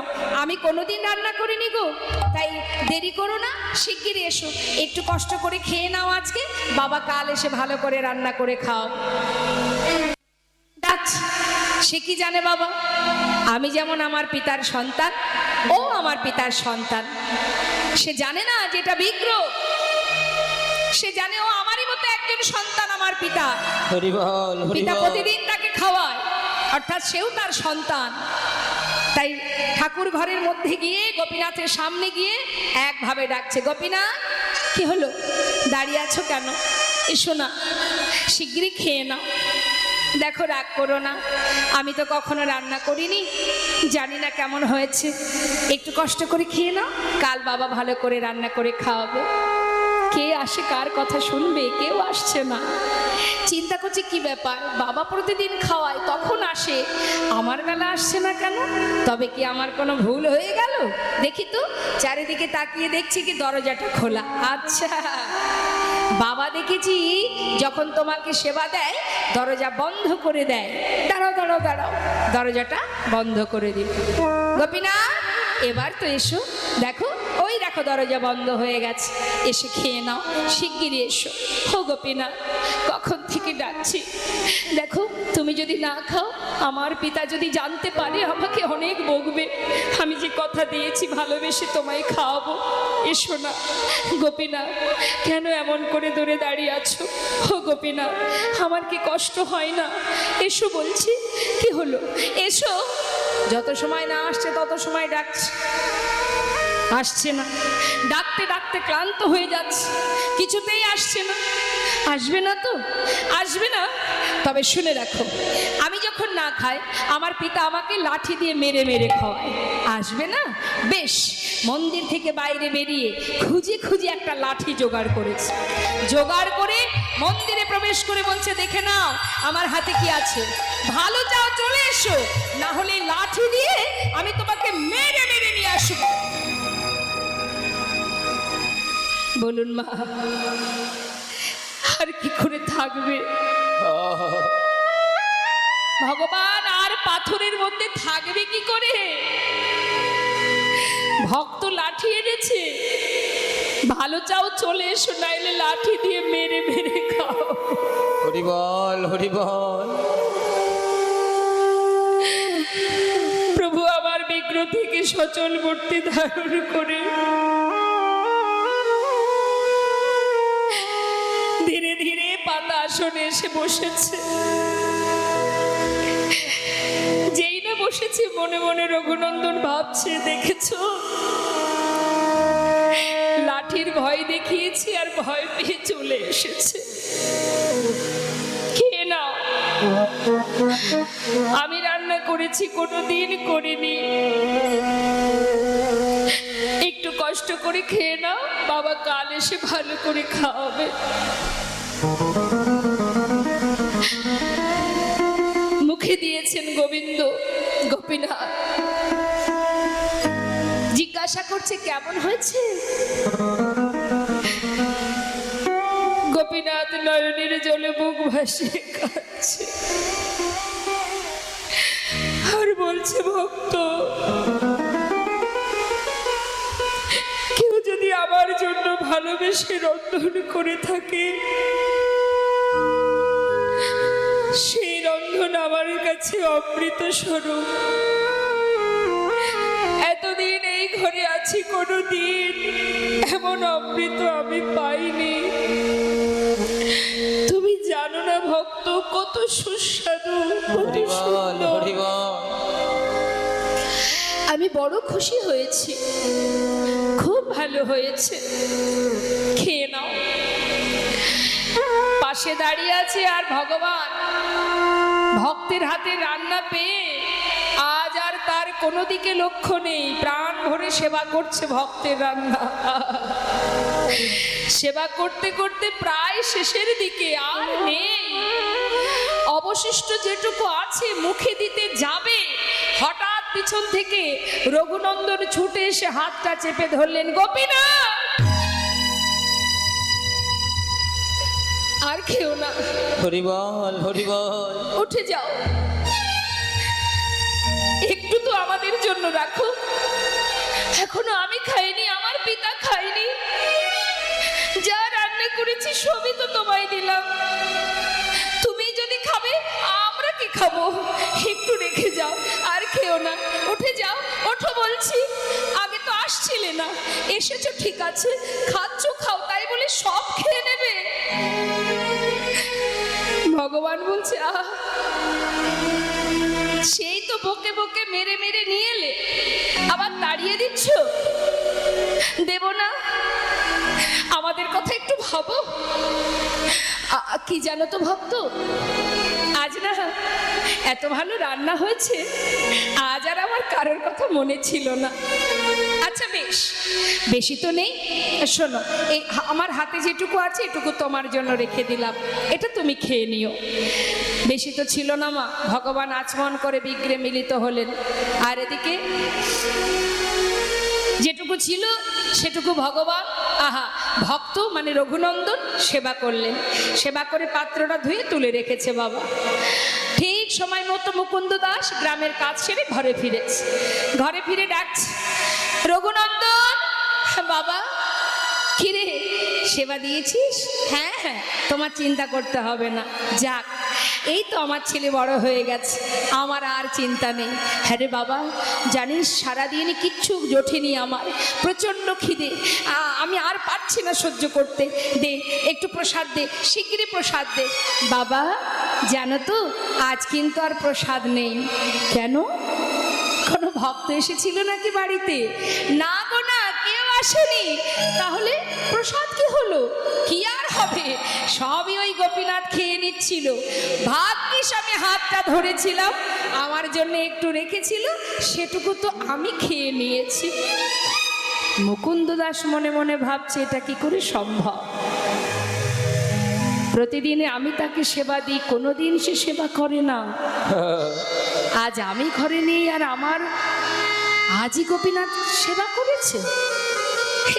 আমি কোনোদিন রান্না করিনি গো, তাই দেরি করো না, শিগগিরই এসো, একটু কষ্ট করে খেয়ে নাও আজকে, বাবা কাল এসে ভালো করে রান্না করে খাও। সে কি জানে বাবা, আমি যেমন আমার পিতার সন্তান, ও আমার পিতার সন্তান। সে জানে না যেটা বিগ্রহ, সে জানে ও আমারই মতো একজন সন্তান, আমার পিতা। পিতা প্রতিদিন তাকে খাওয়ায়, অর্থাৎ সেও তার সন্তান। তাই ঠাকুর ঘরের মধ্যে গিয়ে গোপীনাথের সামনে গিয়ে একভাবে ডাকছে, গোপীনাথ, কি হলো, দাঁড়িয়ে আছো কেন? এসো না, শিগগিরই খেয়ে নাও। দেখো, রাগ করো না, আমি তো কখনো রান্না করিনি, জানি না কেমন হয়েছে, একটু কষ্ট করে খেয়ে নাও, কাল বাবা ভালো করে রান্না করে খাওয়াবে। কে আসে, কার কথা শুনবে? কেউ আসছে না। চিন্তা করছে কি ব্যাপার, বাবা প্রতিদিন খাওয়ায়, তখন আসে, আমার বেলা আসছে না কেন? তবে কি আমার কোনো ভুল হয়ে গেল? দেখি তো, চারিদিকে তাকিয়ে দেখছি কি দরজাটা খোলা। আচ্ছা, বাবা দেখেছি যখন তোমাকে সেবা দেয় দরজা বন্ধ করে দেয়। দাঁড়াও দাঁড়াও দাঁড়াও, দরজাটা বন্ধ করে দিল। গোপীনাথ, এবার তো এসো, দেখো, ওই দেখো দরজা বন্ধ হয়ে গেছে, এসে খেয়ে নাও, শিগগিরই এসো। ও গোপীনাথ, কখন থেকে ডাকছি, দেখো তুমি যদি না খাও, আমার পিতা যদি জানতে পারে আমাকে অনেক বকবে। আমি যে কথা দিয়েছি ভালোবেসে তোমায় খাওয়াবো, এসো না। গোপীনাথ, কেন এমন করে দূরে দাঁড়িয়ে আছো? ও গোপীনাথ, আমার কি কষ্ট হয় না? এসো বলছি। কি হলো, এসো। যত সময় না আসছে তত সময় ডাকছে, আসছে না। ডাকতে ডাকতে ক্লান্ত হয়ে যাচ্ছে, কিছুতেই আসছে না। আসবে না তো? আসবে না? তবে শুনে রাখো, আমি যখন না খাই আমার পিতা আমাকে লাঠি দিয়ে মেরে মেরে খাওয়ায়। আসবে না? বেশ, মন্দির থেকে বাইরে বেরিয়ে খুঁজে খুঁজে একটা লাঠি জোগাড় করেছে। জোগাড় করে মন্দিরে প্রবেশ করে বলছে, দেখে নাও আমার হাতে কি আছে, ভালো চাও চলে এসো, না হলে লাঠি দিয়ে আমি তোমাকে মেরে মেরে নিয়ে আসবো। বলুন মা, আর কি করে থাকবে ভগবান? আর পাথরের মধ্যে থাকবে কি করে? ভক্ত লাঠি এনেছে, ভালো চাও চলে এসো, নাইলে লাঠি দিয়ে মেরে মেরে খাও। হরি বল, হরি বল। প্রভু আমার বিগ্রহ থেকে সচল মূর্তি ধারণ করে ধীরে ধীরে পাতা আসনে এসে বসেছে। যেই না বসেছে, মনে মনে রঘুনন্দন ভাবছে, দেখেছো, লাঠির ভয় দেখিয়েছি আর ভয় পেয়ে চলে এসেছে। খেয়ে নাও, আমি রান্না করেছি, কোনোদিন করিনি, একটু কষ্ট করে খেয়ে নাও, বাবা কাল এসে ভালো করে খাওয়াবে। মুখে দিয়েছেন গোবিন্দ। গোপীনাথ জিজ্ঞাসা করছে, কেমন হয়েছে? ভাসিয়ে কাঁদছে আর বলছে, ভক্ত কেউ যদি আমার জন্য ভালোবেসে রন্ধন করে থাকে, সেই রন্ধন আমার কাছে অমৃত স্বরূপ। এতদিন এই ঘরে আছি, কোনোদিন এমন অমৃত আমি পাইনি। তুমি জানো না ভক্ত, কত সুস্বাদু, কত সুন্দর। আমি বড় খুশি হয়েছি, খুব ভালো হয়েছে, খেয়ে নাও। পাশে দাঁড়িয়ে আছে আর ভগবান ভক্তের হাতে রান্না পেয়ে আজ আর তার কোনো দিকে লক্ষ্য নেই, প্রাণ ভরে সেবা করছে ভক্তের রান্না। সেবা করতে করতে প্রায় শেষের দিকে, আর নেই, অবশিষ্ট যেটুকু আছে মুখে দিতে যাবে, হঠাৎ পিছন থেকে রঘুনন্দন ছুটে এসে হাতটা চেপে ধরলেন, গোপীনাথ আর খেও না, হরিবল হরিবল, উঠে যাও, একটু তো আমাদের জন্য রাখো। এখনো আমি খাইনি, আমার পিতা খাইনি, যা রান্না করেছি সবই তো তোমায় দিলাম, তুমি যদি খাবে আমরা কি খাবো, একটু রেখে যাও, আর খেও না, উঠে যাও, ওঠো বলছি। আগে তো আসছিলে না, এসেছো ঠিক আছে, খাচ্ছ খাও, তাই বলে সব খেয়ে নেবে? ভগবান বলছে, আহ, সেই তো বকে বকে মেরে মেরে নিয়ে এলে, আবার তাড়িয়ে দিচ্ছ, দেব না? আমাদের কথা একটু ভাবো। কি জানো তো ভক্ত, আজ না এত ভালো রান্না হয়েছে, আজ আর আমার কারোর কথা মনে ছিল না। আচ্ছা বেশ, বেশি তো নেই, শোনো, এই আমার হাতে যেটুকু আছে এটুকু তোমার জন্য রেখে দিলাম, এটা তুমি খেয়ে নিও। বেশি তো ছিল না মা। ভগবান আচমন করে বিগ্রে মিলিত হলেন, আর এদিকে যেটুকু ছিল সেটুকু ভগবান, আহা, ভক্ত মানে রঘুনন্দন সেবা করলেন। সেবা করে পাত্রটা ধুয়ে তুলে রেখেছে বাবা। ঠিক সময় মতো মুকুন্দ দাস গ্রামের কাজ সেরে ঘরে ফিরেছে। ঘরে ফিরে ডাকছে, রঘুনন্দন বাবা। কিরে, সেবা দিয়েছিস? হ্যাঁ হ্যাঁ, তোমার চিন্তা করতে হবে না, যাক এই তো আমার ছেলে বড় হয়ে গেছে, আমার আর চিন্তা নেই। হ্যাঁ রে বাবা, জানিস সারাদিনে কিচ্ছু জোটেনি, আমার প্রচণ্ড খিদে, আমি আর পারছি না সহ্য করতে, দে একটু প্রসাদ দে, শিগগিরই প্রসাদ দে। বাবা জানো তো, আজ কিন্তু আর প্রসাদ নেই। কেন? কোনো ভক্ত এসেছিল নাকি বাড়িতে? না গো না, কেউ আসেনি। তাহলে প্রসাদ কি হলো? কি আর হবে, সবই ওই গোপীনাথ খেয়ে নিচ্ছিল। ভাগ্যিস আমি হাতটা ধরেছিলাম, আমার জন্য একটু রেখেছিল, সেটুকু তো আমি খেয়ে নিয়েছি। মুকুন্দ দাস মনে মনে ভাবছে, এটা কি করে সম্ভব? প্রতিদিনে আমি তাকে সেবা দিই, কোনোদিন সে সেবা করে না। আজ আমি ঘরে নেই আর আমার আজই গোপীনাথ সেবা করেছে,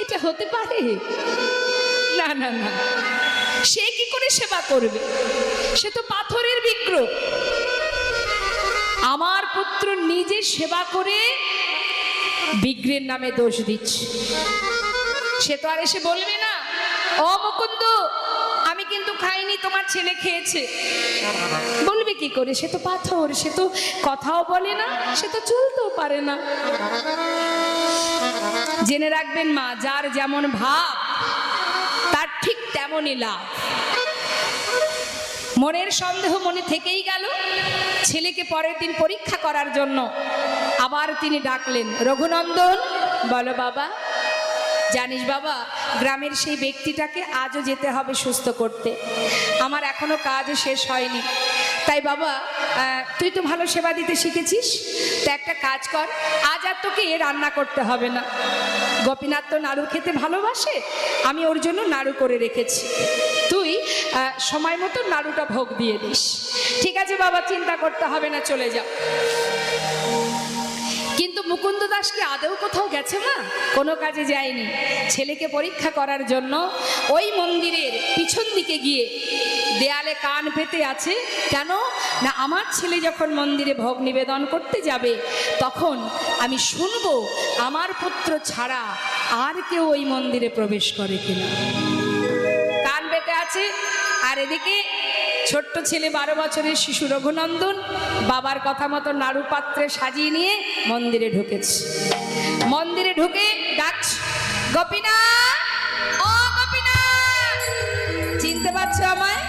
এটা হতে পারে না? না না, সে কি করে সেবা করবে? সে তো পাথরের বিগ্রহ। আমার পুত্র নিজে সেবা করে বিগ্রহের নামে দোষ দিচ্ছে। সে তো আর এসে বলবে না, ও মুকুন্দ আমি কিন্তু খাইনি, তোমার ছেলে খেয়েছে। বলবে কি করে? সে তো পাথর, সে তো কথাও বলে না, সে তো চলতেও পারে না। জেনে রাখবেন মা, যার যেমন ভাব তার ঠিক তেমনই লাভ। মনের সন্দেহ মনে থেকেই গেল। ছেলেকে পরের দিন পরীক্ষা করার জন্য আবার তিনি ডাকলেন, রঘুনন্দন বলো বাবা। জানিস বাবা, গ্রামের সেই ব্যক্তিটাকে আজও যেতে হবে সুস্থ করতে, আমার এখনো কাজও শেষ হয়নি। তাই বাবা, তুই তো ভালো সেবা দিতে শিখেছিস, তো একটা কাজ কর, আজ আর তোকে রান্না করতে হবে না। গোপীনাথ তো নাড়ু খেতে ভালোবাসে, আমি ওর জন্য নাড়ু করে রেখেছি, তুই সময় মতো নাড়ুটা ভোগ দিয়ে দিস। ঠিক আছে বাবা, চিন্তা করতে হবে না, চলে যাও। কিন্তু মুকুন্দ দাস কি আদৌ কোথাও গেছে না? কোনো কাজে যায়নি। ছেলেকে পরীক্ষা করার জন্য ওই মন্দিরের পিছন দিকে গিয়ে দেয়ালে কান পেতে আছে। কেন না, আমার ছেলে যখন মন্দিরে ভোগ নিবেদন করতে যাবে তখন আমি শুনবো আমার পুত্র ছাড়া আর কেউ ওই মন্দিরে প্রবেশ করে কিনা। কান পেতে আছে। আর এদিকে ছোট্ট ছেলে 12 বছরের শিশু রঘুনন্দন বাবার কথা মতো নাড়ু পাত্রে সাজিয়ে নিয়ে মন্দিরে ঢুকেছে। মন্দিরে ঢুকে ডাকছে, গোপীনা, ও গোপীনা, চিনতে পারছো আমায়?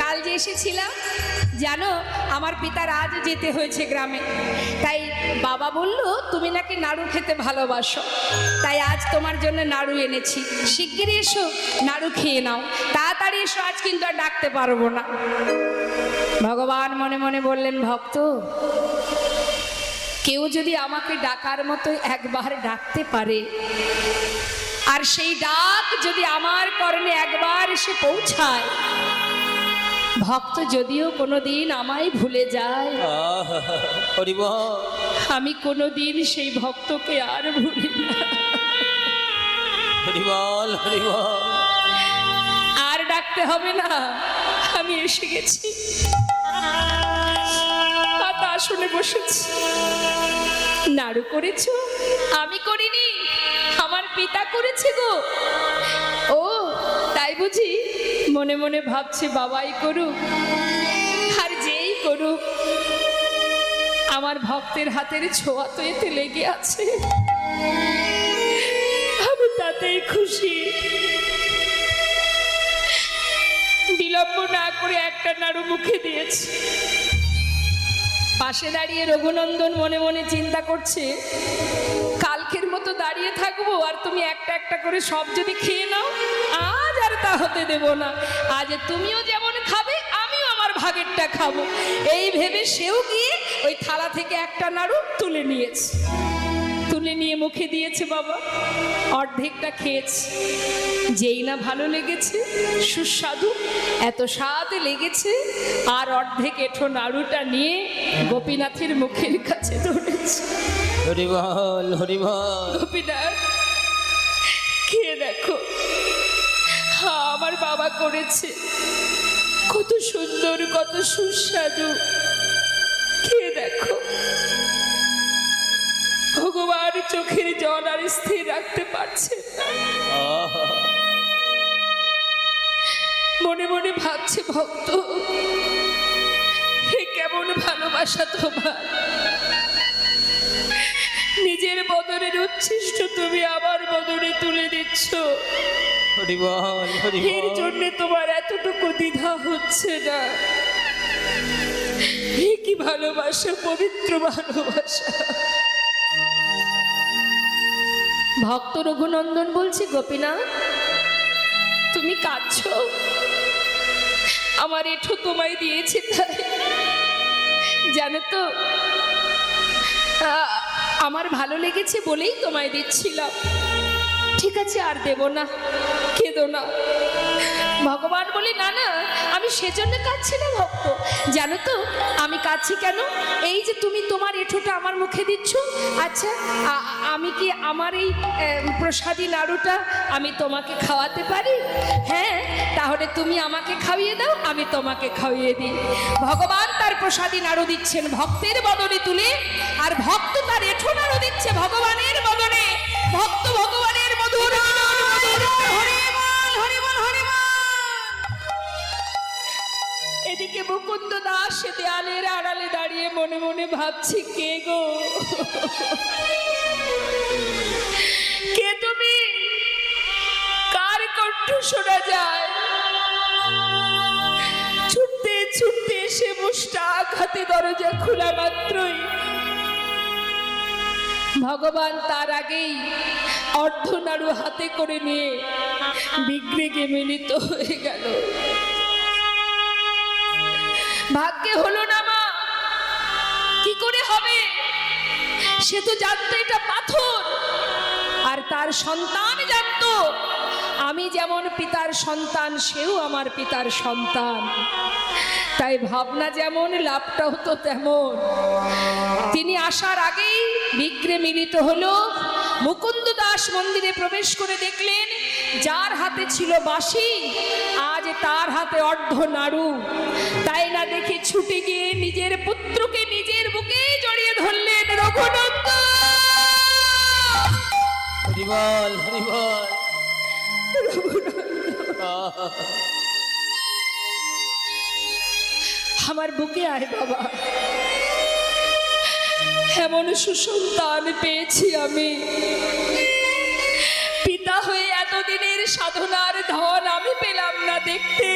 কাল যে এসেছিলাম, জানো আমার পিতার আজ যেতে হয়েছে গ্রামে, তাই বাবা বলল তুমি নাকি নাড়ু খেতে ভালোবাসো, তাই আজ তোমার জন্য নাড়ু এনেছি, শিগগিরই এসো, নাড়ু খেয়ে নাও, তাড়াতাড়ি এসো, আজ কিন্তু আর ডাকতে পারবো না। ভগবান মনে মনে বললেন, ভক্ত, কেউ যদি আমাকে ডাকার মতো একবার ডাকতে পারে, আর সেই ডাক যদি আমার কর্ণে একবার এসে পৌঁছায়, ভক্ত যদিও কোনোদিন আমায় ভুলে যায়, হরি বল, আমি কোনোদিন সেই ভক্তকে আর ভুলি না। হরি বল, হরি বল। আর ডাকতে হবে না, আমি এসে গেছি। পাতা আসনে বসেছি। নাড়ু করেছো? আমি করিনি, আমার পিতা করেছে গো। ও তাই বুঝি? মনে মনে ভাবছে বাবাই করুক, আর যেই করুক, আমার ভক্তের হাতের ছোঁয়া তো এতে লেগে আছে, আমি তাতেই খুশি। বিলম্ব না করে একটা নাড়ু মুখে দিয়েছে। পাশে দাঁড়িয়ে রঘুনন্দন মনে মনে চিন্তা করছে, কালকের মতো দাঁড়িয়ে থাকবো আর তুমি একটা একটা করে সব যদি খেয়ে নাও, আজ আর তা হতে দেব না। আজ তুমিও যেমন খাবে, আমিও আমার ভাগেরটা খাবো, এই ভেবে সেও গিয়ে ওই থালা থেকে একটা নাড়ু তুলে নিয়েছে। তুলে নিয়ে মুখে দিয়েছে বাবা, অর্ধেকটা খেয়েছে। যেই না ভালো লেগেছে, সুস্বাদু, এত স্বাদ লেগেছে, আর অর্ধেক এঁঠো নাড়ুটা নিয়ে গোপীনাথের মুখের কাছে ধরেছে। হরি বল, হরি বল। গোপীনাথ, খেয়ে দেখো, হ্যাঁ আমার বাবা করেছে, কত সুন্দর, কত সুস্বাদু, খেয়ে দেখো। ভগবান চোখের জল আর স্থির রাখতে পারছে না। মনে মনে ভাবছে, ভক্ত, হে কেমন ভালোবাসা তোমার, নিজের বদনের উচ্ছিষ্ট তুমি আমার বদনে তুলে দিচ্ছ। হরি বল, হরি বল। এর জন্য তোমার এতটুকু দ্বিধা হচ্ছে না। হে কি ভালোবাসা, পবিত্র ভালোবাসা। ভক্ত রঘুনন্দন বলছি, গোপীনাথ, তুমি কাঁদছো? আমার এঠো তোমায় দিয়েছে তাই। জানো তো, আমার ভালো লেগেছে বলেই তোমায় দিচ্ছিলাম। ঠিক আছে, আর দেব না, কেঁদো না। ভগবান বলি, না না, আমি সেজন্য কাঁদছি না ভক্ত। জানো তো আমি কাঁদছি কেন? এই যে তুমি তোমার এঁঠোটা আমার মুখে দিচ্ছ, আচ্ছা আমি কি আমার এই প্রসাদী নাড়ুটা আমি তোমাকে খাওয়াতে পারি? হ্যাঁ, তাহলে তুমি আমাকে খাইয়ে দাও, আমি তোমাকে খাইয়ে দিই। ভগবান তার প্রসাদী নাড়ু দিচ্ছেন ভক্তের বদনে তুলে, আর ভক্ত তার এঁঠো নাড়ু দিচ্ছে ভগবানের বদনে। ভক্ত ভগবানের মধুর এদিকে মুকুন্দ দাস দেয়ালের আড়ালে দাঁড়িয়ে মনে মনে ভাবছি, কে গো, কে তুমি, কার কণ্ঠ শোনা যায়? ছুটতে ছুটতে এসে মুষ্টা আঘাতে দরজা খোলা মাত্রই ভগবান তার আগেই অর্ধনাড়ু হাতে করে নিয়ে বিগ্রেগে মিলিত হয়ে গেল। ভাগ্যে হলো না মা, কি করে হবে? সে তো জানতো এটা পাথর, আর তার সন্তান জানতো আমি যেমন পিতার সন্তান, সেও আমার পিতার সন্তান। তাই ভাবনা যেমন লাভটাও তো তেমন। তিনি আসার আগেই বিগ্রে মিলিত হলো, মুকুন্দ দাস মন্দিরে প্রবেশ করে দেখলেন যার হাতে ছিল বাঁশি আজ তার হাতে অর্ধ নাড়ু। তাই না দেখে ছুটে গিয়ে নিজের পুত্রকে নিজের বুকে জড়িয়ে ধরলেন। রঘুনন্দন, হরিবল হরিবল। আমার বুকে আয় বাবা, এমন সুসন্তান পেয়েছি আমি। পিতা হয়ে এতদিনের সাধনার ধন আমি পেলাম না দেখতে,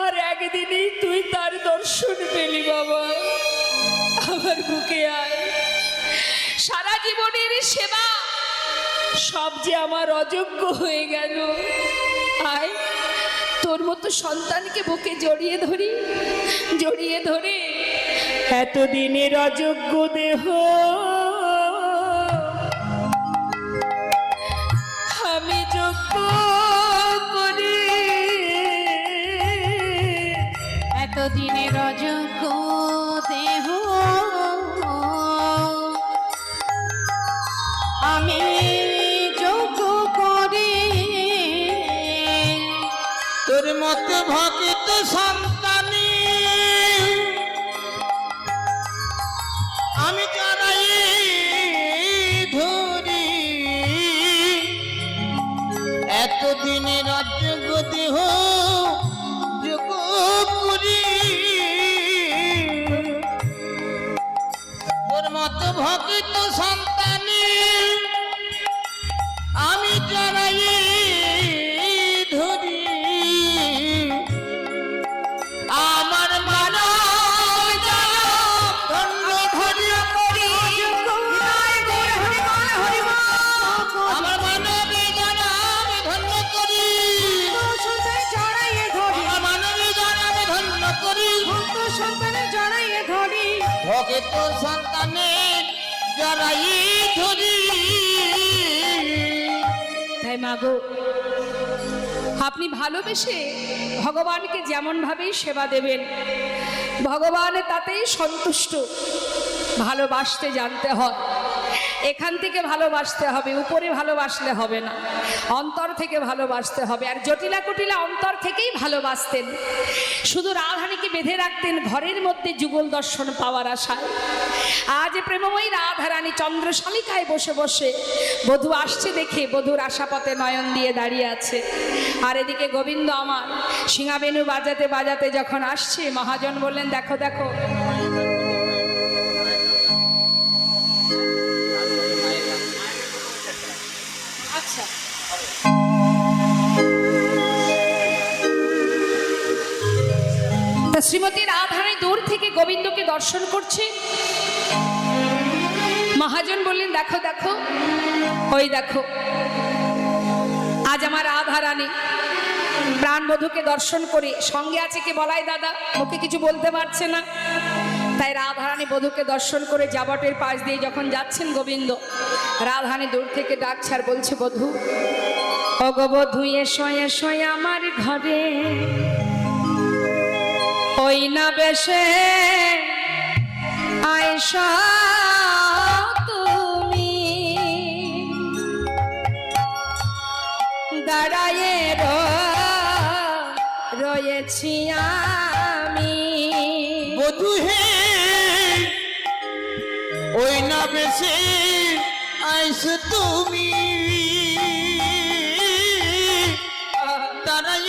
আর একদিনই তুই তার দর্শন পেলি বাবা। আমার বুকে আয়, সারা জীবনের সেবা সব যে আমার অযোগ্য হয়ে গেল। আয়, তোর মতো সন্তানকে বুকে জড়িয়ে ধরি, জড়িয়ে ধরে এতদিনের অযোগ্য দেহ আমি যোগ্য করি। এতদিনের অযোগ্য দেহ আমি যোগ্য করি। তোর মতো ভক্ত সন্তানী আমি জড়াই ধরি, এতদিনের অযোগ্য দেহ যোগ্য করি। তোর মতো ভক্ত সন্তানী আমি জড়াই ধরি, আমার মানব ধন্য ধরি করি। আমার মানব জানাম ধন্য করি, আমার মানব জানাম ধন্য করি। ভক্ত সন্তানের জড়াই ধরি। তাই মাগো, আপনি ভালোবেসে ভগবানকে যেমন ভাবেই সেবা দেবেন, ভগবান তাতেই সন্তুষ্ট। ভালোবাসতে জানতে হয়, এখান থেকে ভালোবাসতে হবে, উপরে ভালোবাসলে হবে না, অন্তর থেকে ভালোবাসতে হবে। আর জটিলা কুটিলা অন্তর থেকেই ভালোবাসতেন, শুধু রাধারানীকে বেঁধে রাখতেন ঘরের মধ্যে যুগল দর্শন পাওয়ার আশায়। আজ প্রেমময়ী রাধারানী চন্দ্রশালিকায় বসে বসে বধূ আসছে দেখে বধূর আশাপথে নয়ন দিয়ে দাঁড়িয়ে আছে। আর এদিকে গোবিন্দ আমার সিংহাবেনু বাজাতে বাজাতে যখন আসছে, মহাজন বললেন দেখো দেখো। আচ্ছা, তা শ্রীমতী রাধারানী দূর থেকে গোবিন্দকে দর্শন করছে। মহাজন বললেন দেখো দেখো, ওই দেখো আজ আমার রাধারানী প্রাণবধূকে দর্শন করে সঙ্গে আছে কে বলাই দাদা, ওকে কিছু বলতে পারছে না। তাই রাধারানী বধূকে দর্শন করে জাবটের পাশ দিয়ে যখন যাচ্ছেন গোবিন্দ, রাধারানী দূর থেকে ডাকছে আর বলছে বধূ, ও গো বধূ এসো এসো আমার ঘরে, ওই না বেশে আয়সা তুমি, দাঁড়ায়ে রয়েছি আমি। বধূ হে ওই না বেশে আইস তুমি, দাঁড়াই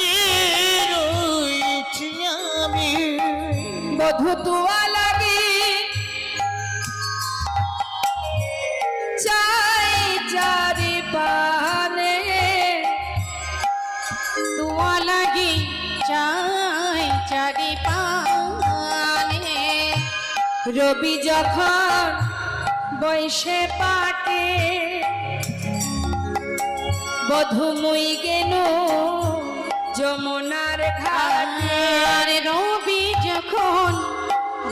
রয়েছি আমি। বধূ তুয়া লাগে চাই চারি পানে, তুয়া লাগি চাই চারি পানে, রবি যখন বৈশে পাটে, বধূ মুই গেল যমুনার ঘাটে। আর রবি যখন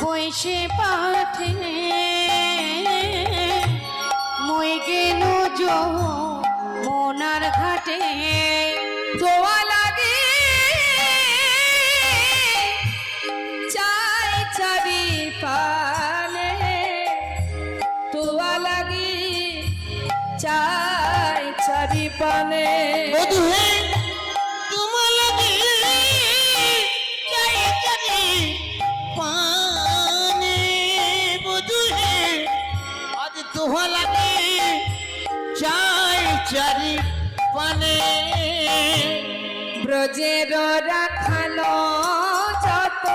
বৈশে পাঠে, মই গেল যমুনার ঘাটে। দোয়া লাগে প্রাণে বধু হে তোমার লাগি চাই চারি পানে বধু হে আজ তোমার লাগি চাই চারি পানে ব্রজের রাখালো যত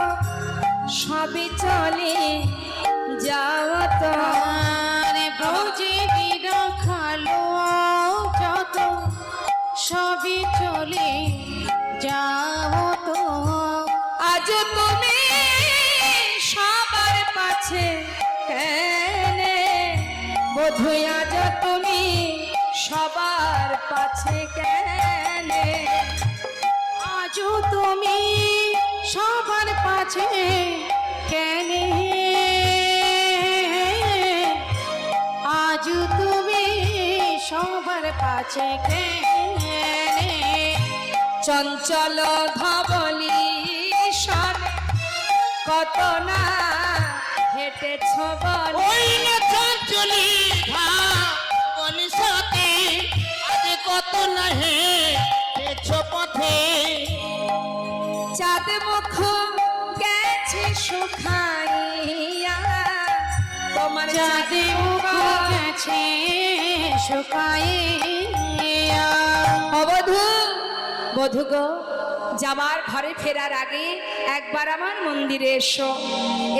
সবই চলে যাও তো আরে ব্রজে রাখালো যত সবই চলে যাও তো আজ তুমি সবার পাছে কেনে বধু আজ তুমি সবার পাছে কেনে আজও তুমি সবার পাছে কেনে আজ তুমি সবার পাছে কেনে চঞ্চল ধবলি সনে কত না হেঁটেছ বলে ওই না চঞ্চলি বলি সাথে আজ কত না হে পথে চাঁদ মুখ গেছে শুকাইয়া তোমার চাঁদে মুখ গেছে শুকাইয়া বধু বধু গো যাবার ঘরে ফেরার আগে একবার আমার মন্দিরে এসো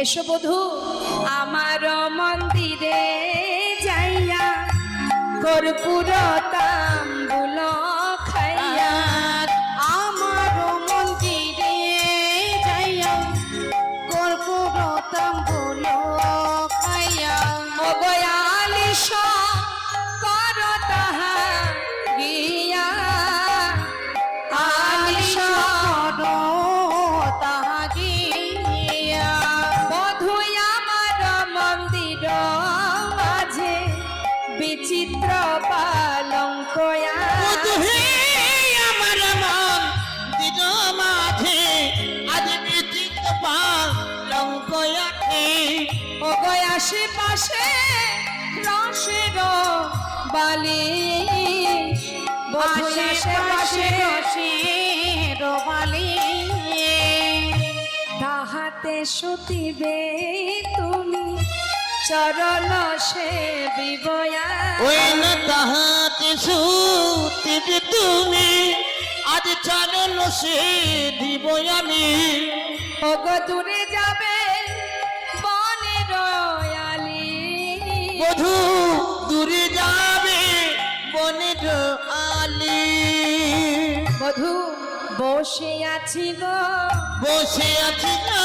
এসো বধু আমার মন্দিরে যাইয়া কর্পূর তাম্বুল খাইয়া আমার মন্দিরে যাইয়া কর্পূর তাম্বুল খাইয়া অগয়ালিশ কর তাহা গিয়া আলিশ তাহা গিয়া বধু আমার মন্দির মাঝে বিচিত্র পালঙ্কয়া বধু হে আমার মন দিন মাঝে আজ বিচিত্র পালঙ্ক আছে ওগো আশেপাশে রসের বালি বধু আশেপাশে রোবালি তাহাতে শুতিবে তুমি চরণ সে বিবয়া ওই না তাহাতে সুতিবে তুমি আজ চরণ সে দিব আমি ওগো দূরে যাবে বনের আলি বধু দূরে যাবে বনের আলি বধু বসে আছি গো বসে আছি গা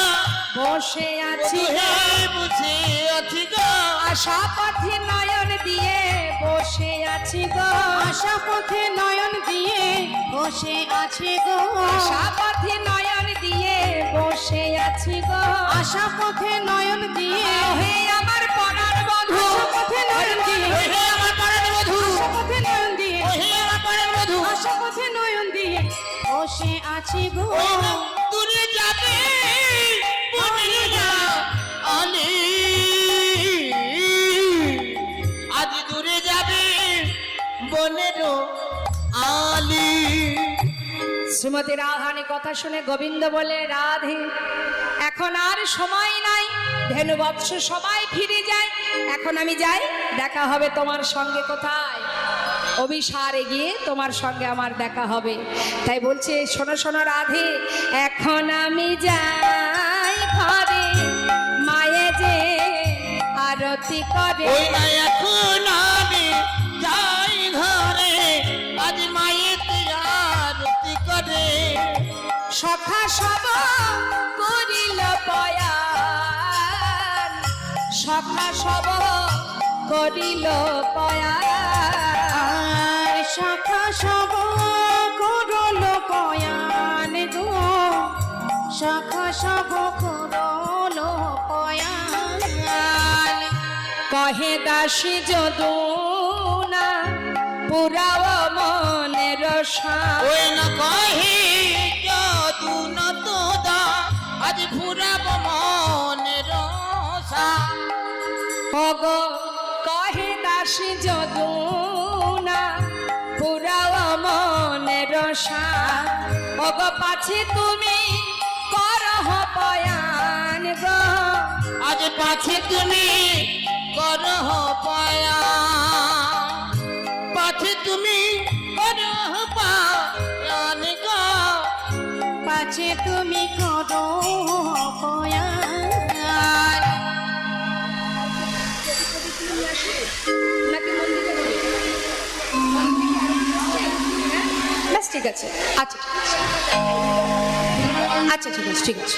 বসে আছি বধু গো হে বসে আছি গা আশা পথে নয়ন দিয়ে বসে আছি গো আশা পথে নয়ন দিয়ে বসে আছে গো আশা পথে নয়ন দিয়ে বসে আছি গো আশা পথে নয়ন দিয়ে হে আমার পরার বধু আশা পথে নয়ন দিয়ে ওই হে আমার পাড়ার বধু আশা পথে নয়ন দিয়ে ওই হে আমার পাড়ার বধু আশা পথে নয়ন দিয়ে বসে আছি গো ওই না দূরে যাবে বনের আলি আজ দূরে যাবে বনের আলি শ্রীমতী রাধানী কথা শুনে গোবিন্দ বলে রাধে এখন আর সময় নাই ধেনু বৎস সবাই ফিরে যায় এখন আমি যাই দেখা হবে তোমার সঙ্গে কোথায় অভিসারে গিয়ে তোমার সঙ্গে আমার দেখা হবে তাই বলছে শোনো শোনো রাধে এখন আমি যাই ঘরে মায়ে যে আরতি করে ওই না এখন আমি যাই ঘরে আজ মায়েতে আরতি করে সখা সব করিল পয়ান সখা সব করিল পয়ান আর শাখা সব করল পয়ান গো শাখা সব করল পয়ান কহে দাসী যদু না পুরাও মনের সাথ ওই না কহে যদু না তোদা আজ ফুরাব মনের সা ওগো কহে দাসী যদু না পুরাও সার ওগো পাছে তুমি করহ পয়ান গো আজ পাছে তুমি করহ পায়া, পাছে তুমি করহ পায়ান গো, পাছে তুমি করো পয়ান। নাকি মন্দিরে হবে? ব্যাস ঠিক আছে, আচ্ছা ঠিক আছে, আচ্ছা ঠিক আছে, ঠিক আছে,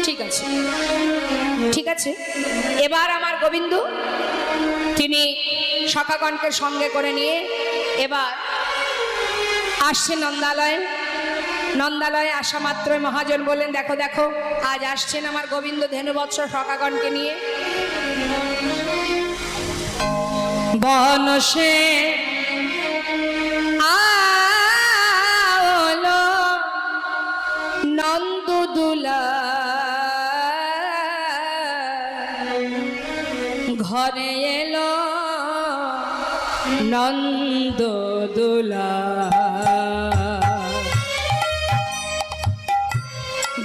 ঠিক আছে, ঠিক আছে। এবার আমার গোবিন্দ তিনি সখাগণকে সঙ্গে করে নিয়ে এবার আসছে নন্দালয়ে। নন্দালয়ে আসা মাত্রই মহাজন বললেন, দেখো দেখো আজ আসছেন আমার গোবিন্দ ধেনুবৎস সখাগণকে নিয়ে। বনসে আলো নন্দদুলা ঘরে এলো নন্দদুলা,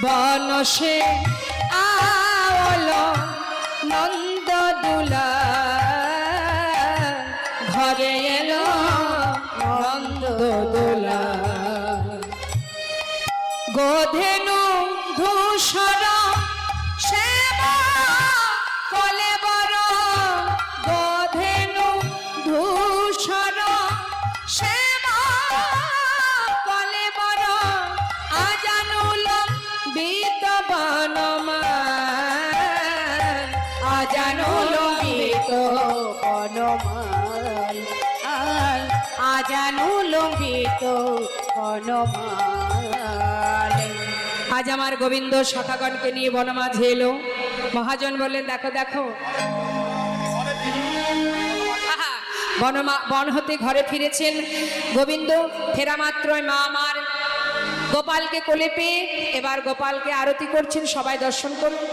বনসে আলো নন্দদুলা ঘরে এলো নন্দদুলা, গোধেনু ধূসর শ্যামা কলে বড়, গোধেনু ধূসর শ্যামা কলে বড়, আজানুল বিত বনমান, আজানুল বিত বনমাল আজানু লম্বিত বনমাল। আজ আমার গোবিন্দ সখাগণকে নিয়ে বনমাঝে এলো। মহাজন বললেন, দেখো দেখো আহা, বন হতে ঘরে ফিরেছেন গোবিন্দ। ফেরা মাত্রই মা আমার গোপালকে কোলে পেয়ে এবার গোপালকে আরতি করছেন। সবাই দর্শন করুন।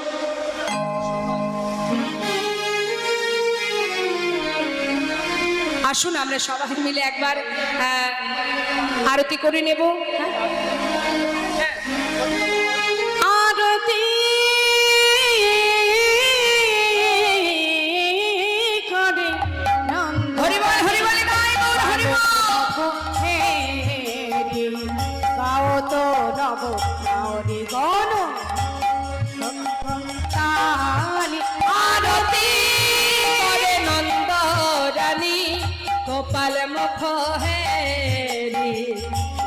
আসুন আমরা সবাই মিলে একবার আরতি করে নেব। আরতি করে নন্দ হরিবল হরিবল গায় গৌর হরিবল। গাও তো নব গৌরী গণ তালি। আরতি করে নন্দ রানী গোপাল মুখ হেরি,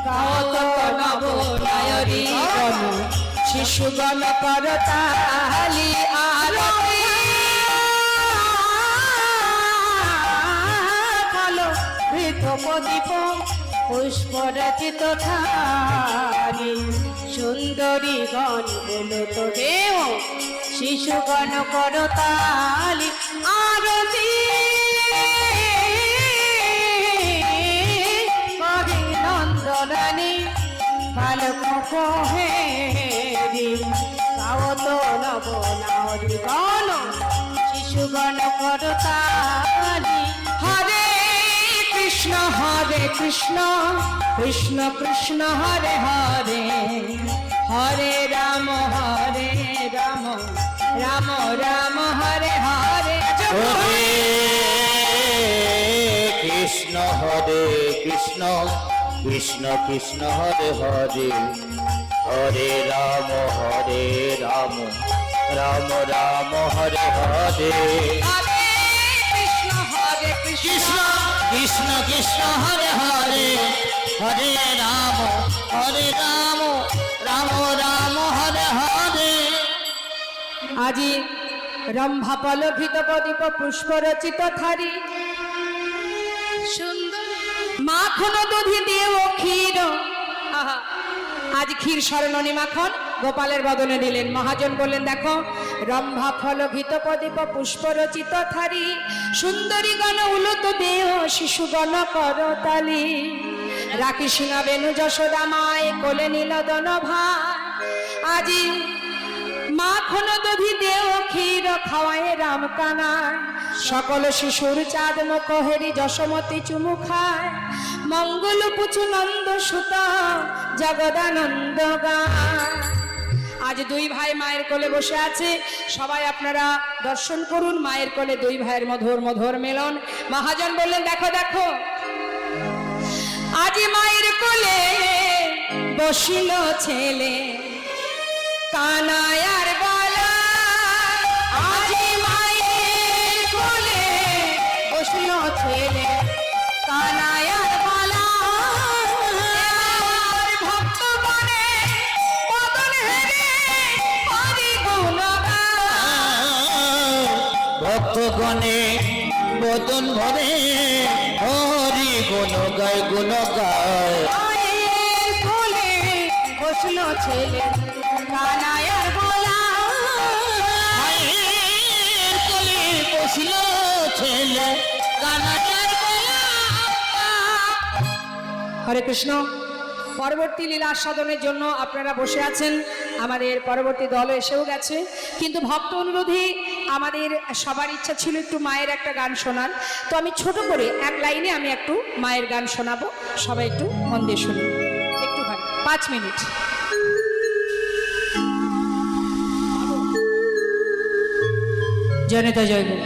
গাও তো নব নায়রি গণ শিশুগণ কর তালি। আরতি ভালো বৃদ্ধ প্রদীপ পুষ্প রচিত থালি। সুন্দরী গণ বলো তো দেও শিশুগণ কর তালি। আরতি করে নন্দরানী বালক হেরি, গাও তো নব নারী গণ শিশুগণ কর তালি। হরে কৃষ্ণ কৃষ্ণ কৃষ্ণ কৃষ্ণ হরে হরে, হরে রাম রাম রাম হরে হরে। হরে কৃষ্ণ কৃষ্ণ কৃষ্ণ কৃষ্ণ হরে হরে, হরে রাম রাম রাম হরে হরে। হরে কৃষ্ণ কৃষ্ণ কৃষ্ণ কৃষ্ণ হরে হরে, হরে রাম রাম রাম হরে হরে। আজি রম্ভা পলভিত প্রদীপ পুষ্প রচিত থারি, সুন্দর মাখন দধি দেও ক্ষীর। আহা, আজ ক্ষীর স্মরণী মাখন গোপালের বদনে দিলেন। মহাজন বললেন, দেখো রম্ভা ফলঘিত প্রদীপ পুষ্প রচিত থারি, সুন্দরী গণ উলত দেহ শিশুগণ কর তালি। রাখি সিংহা বেনু যশোদা মায় কোলে নীলদন ভাই, আজি মাখন দধি দেও ক্ষীর খাওয়ায় রাম কানায়। সকল শিশুর চাঁদ মুখহেরি যশমতী চুমু খায়, মঙ্গল পুচু নন্দ সুতা জগদানন্দ গায়। আজ দুই ভাই মায়ের কোলে বসে আছে, সবাই আপনারা দর্শন করুন মায়ের কোলে দুই ভাইয়ের মধুর মধুর মিলন। মহাজন বললেন দেখো দেখো, আজ মায়ের কোলে বসিল ছেলে কানায় আর বলা, আজ মায়ের কোলে বসল ছেলে কানায় আর বলা। ভক্ত বনে বদন হেরে হরি গুণ গায়। ভক্তগণে বদন ভরে হরি গুণ গায় গুণ গায়। মায়ের কোলে বসল ছেলে কানায় আর বলা। মায়ের কোলে বসিল ছেলে কানাটার বলা। হরে কৃষ্ণ। পরবর্তী লীলা আস্বাদনের জন্য আপনারা বসে আছেন, আমাদের পরবর্তী দল এসেও গেছে, কিন্তু ভক্ত অনুরোধে আমাদের সবার ইচ্ছা ছিল একটু মায়ের একটা গান শোনার। তো আমি ছোট করে এক লাইনে আমি একটু মায়ের গান শোনাবো, সবাই একটু মন দিয়ে শুনুন, একটুখানি 5 মিনিট। জনতা জয় গুরু।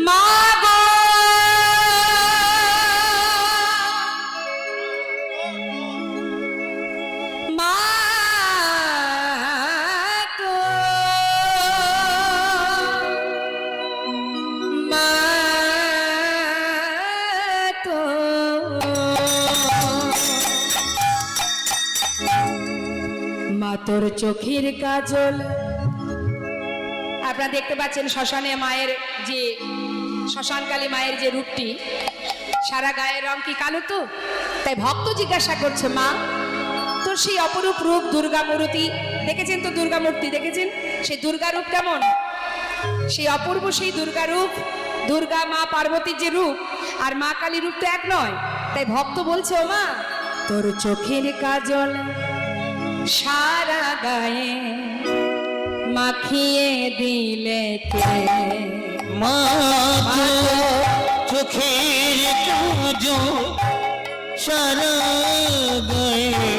মা গো মা গো মা গো, মা তোর চোখের কাজল। আপনারা দেখতে পাচ্ছেন শ্মশানে মায়ের যে শ্মশানকালী মায়ের যে রূপটি, সারা গায়ের রং কি কালো, তো তাই ভক্ত জিজ্ঞাসা করছে মা তোর সেই অপরূপ রূপ দুর্গা মূর্তি দেখেছেন তো, দুর্গা মূর্তি দেখেছেন, সেই দুর্গা রূপ কেমন, সেই অপূর্ব সেই দুর্গা রূপ, দুর্গা মা পার্বতীর যে রূপ আর মা কালী রূপ তো এক নয়। তাই ভক্ত বলছে ও মা তোর চোখের কাজল সারা গায়ে মাখিয়ে দিলে কে। মা চোখের কাজল সারা গায়ে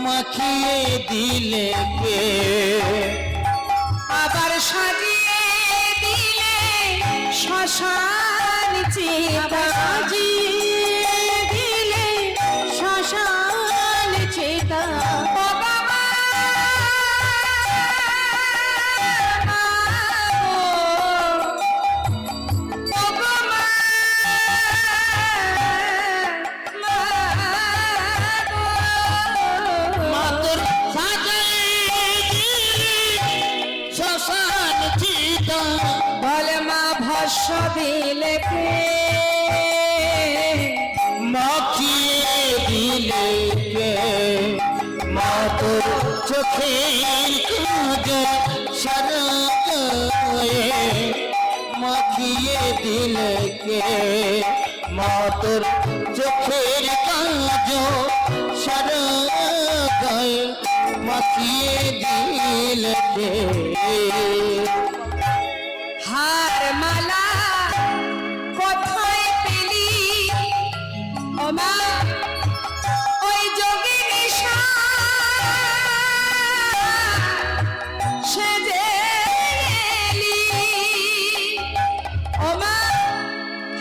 মাখিয়ে দিলে কে। আবার সাজিয়ে দিলে শ্মশান চিতা, সাজিয়ে দিলে শ্মশান চিতা। ও বাবা মা গো, ও গো মা, মা গো। মাতর সাজাই দিলি শ্মশান চিতা। বলে মা ভস্য দিলে কে, মাখিয়ে দিলে কে। মাতর চোখের কাজল সারা গায়ে মাখিয়ে দিলে কে। মাতর চোখের কাজল সারা গায়ে মাখিয়ে দিলে কে। হার মালা কোথায় পেলি ও মা, ওই যোগিনী সেজে এলি ও মা,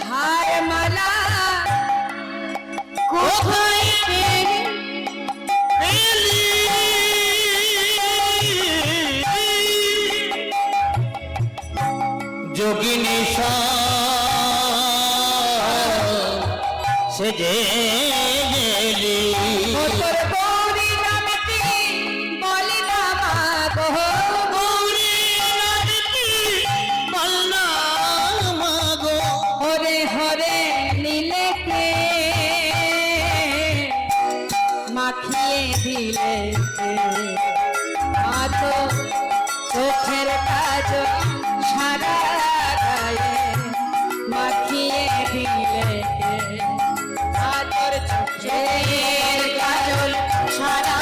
হার মালা কোথায় পেলে যোগিনী সেজে গেলি। তোর গৌরী নামটি বলি না মা গো, গৌরী নামটি বল না মা গো। হরে হরে নীলে কে, মাখিয়ে দিলে কে। মা তো চোখের কাজ সারা গায়ে মাখিয়ে দিলে কে। মা তোর চোখের কাজল সারা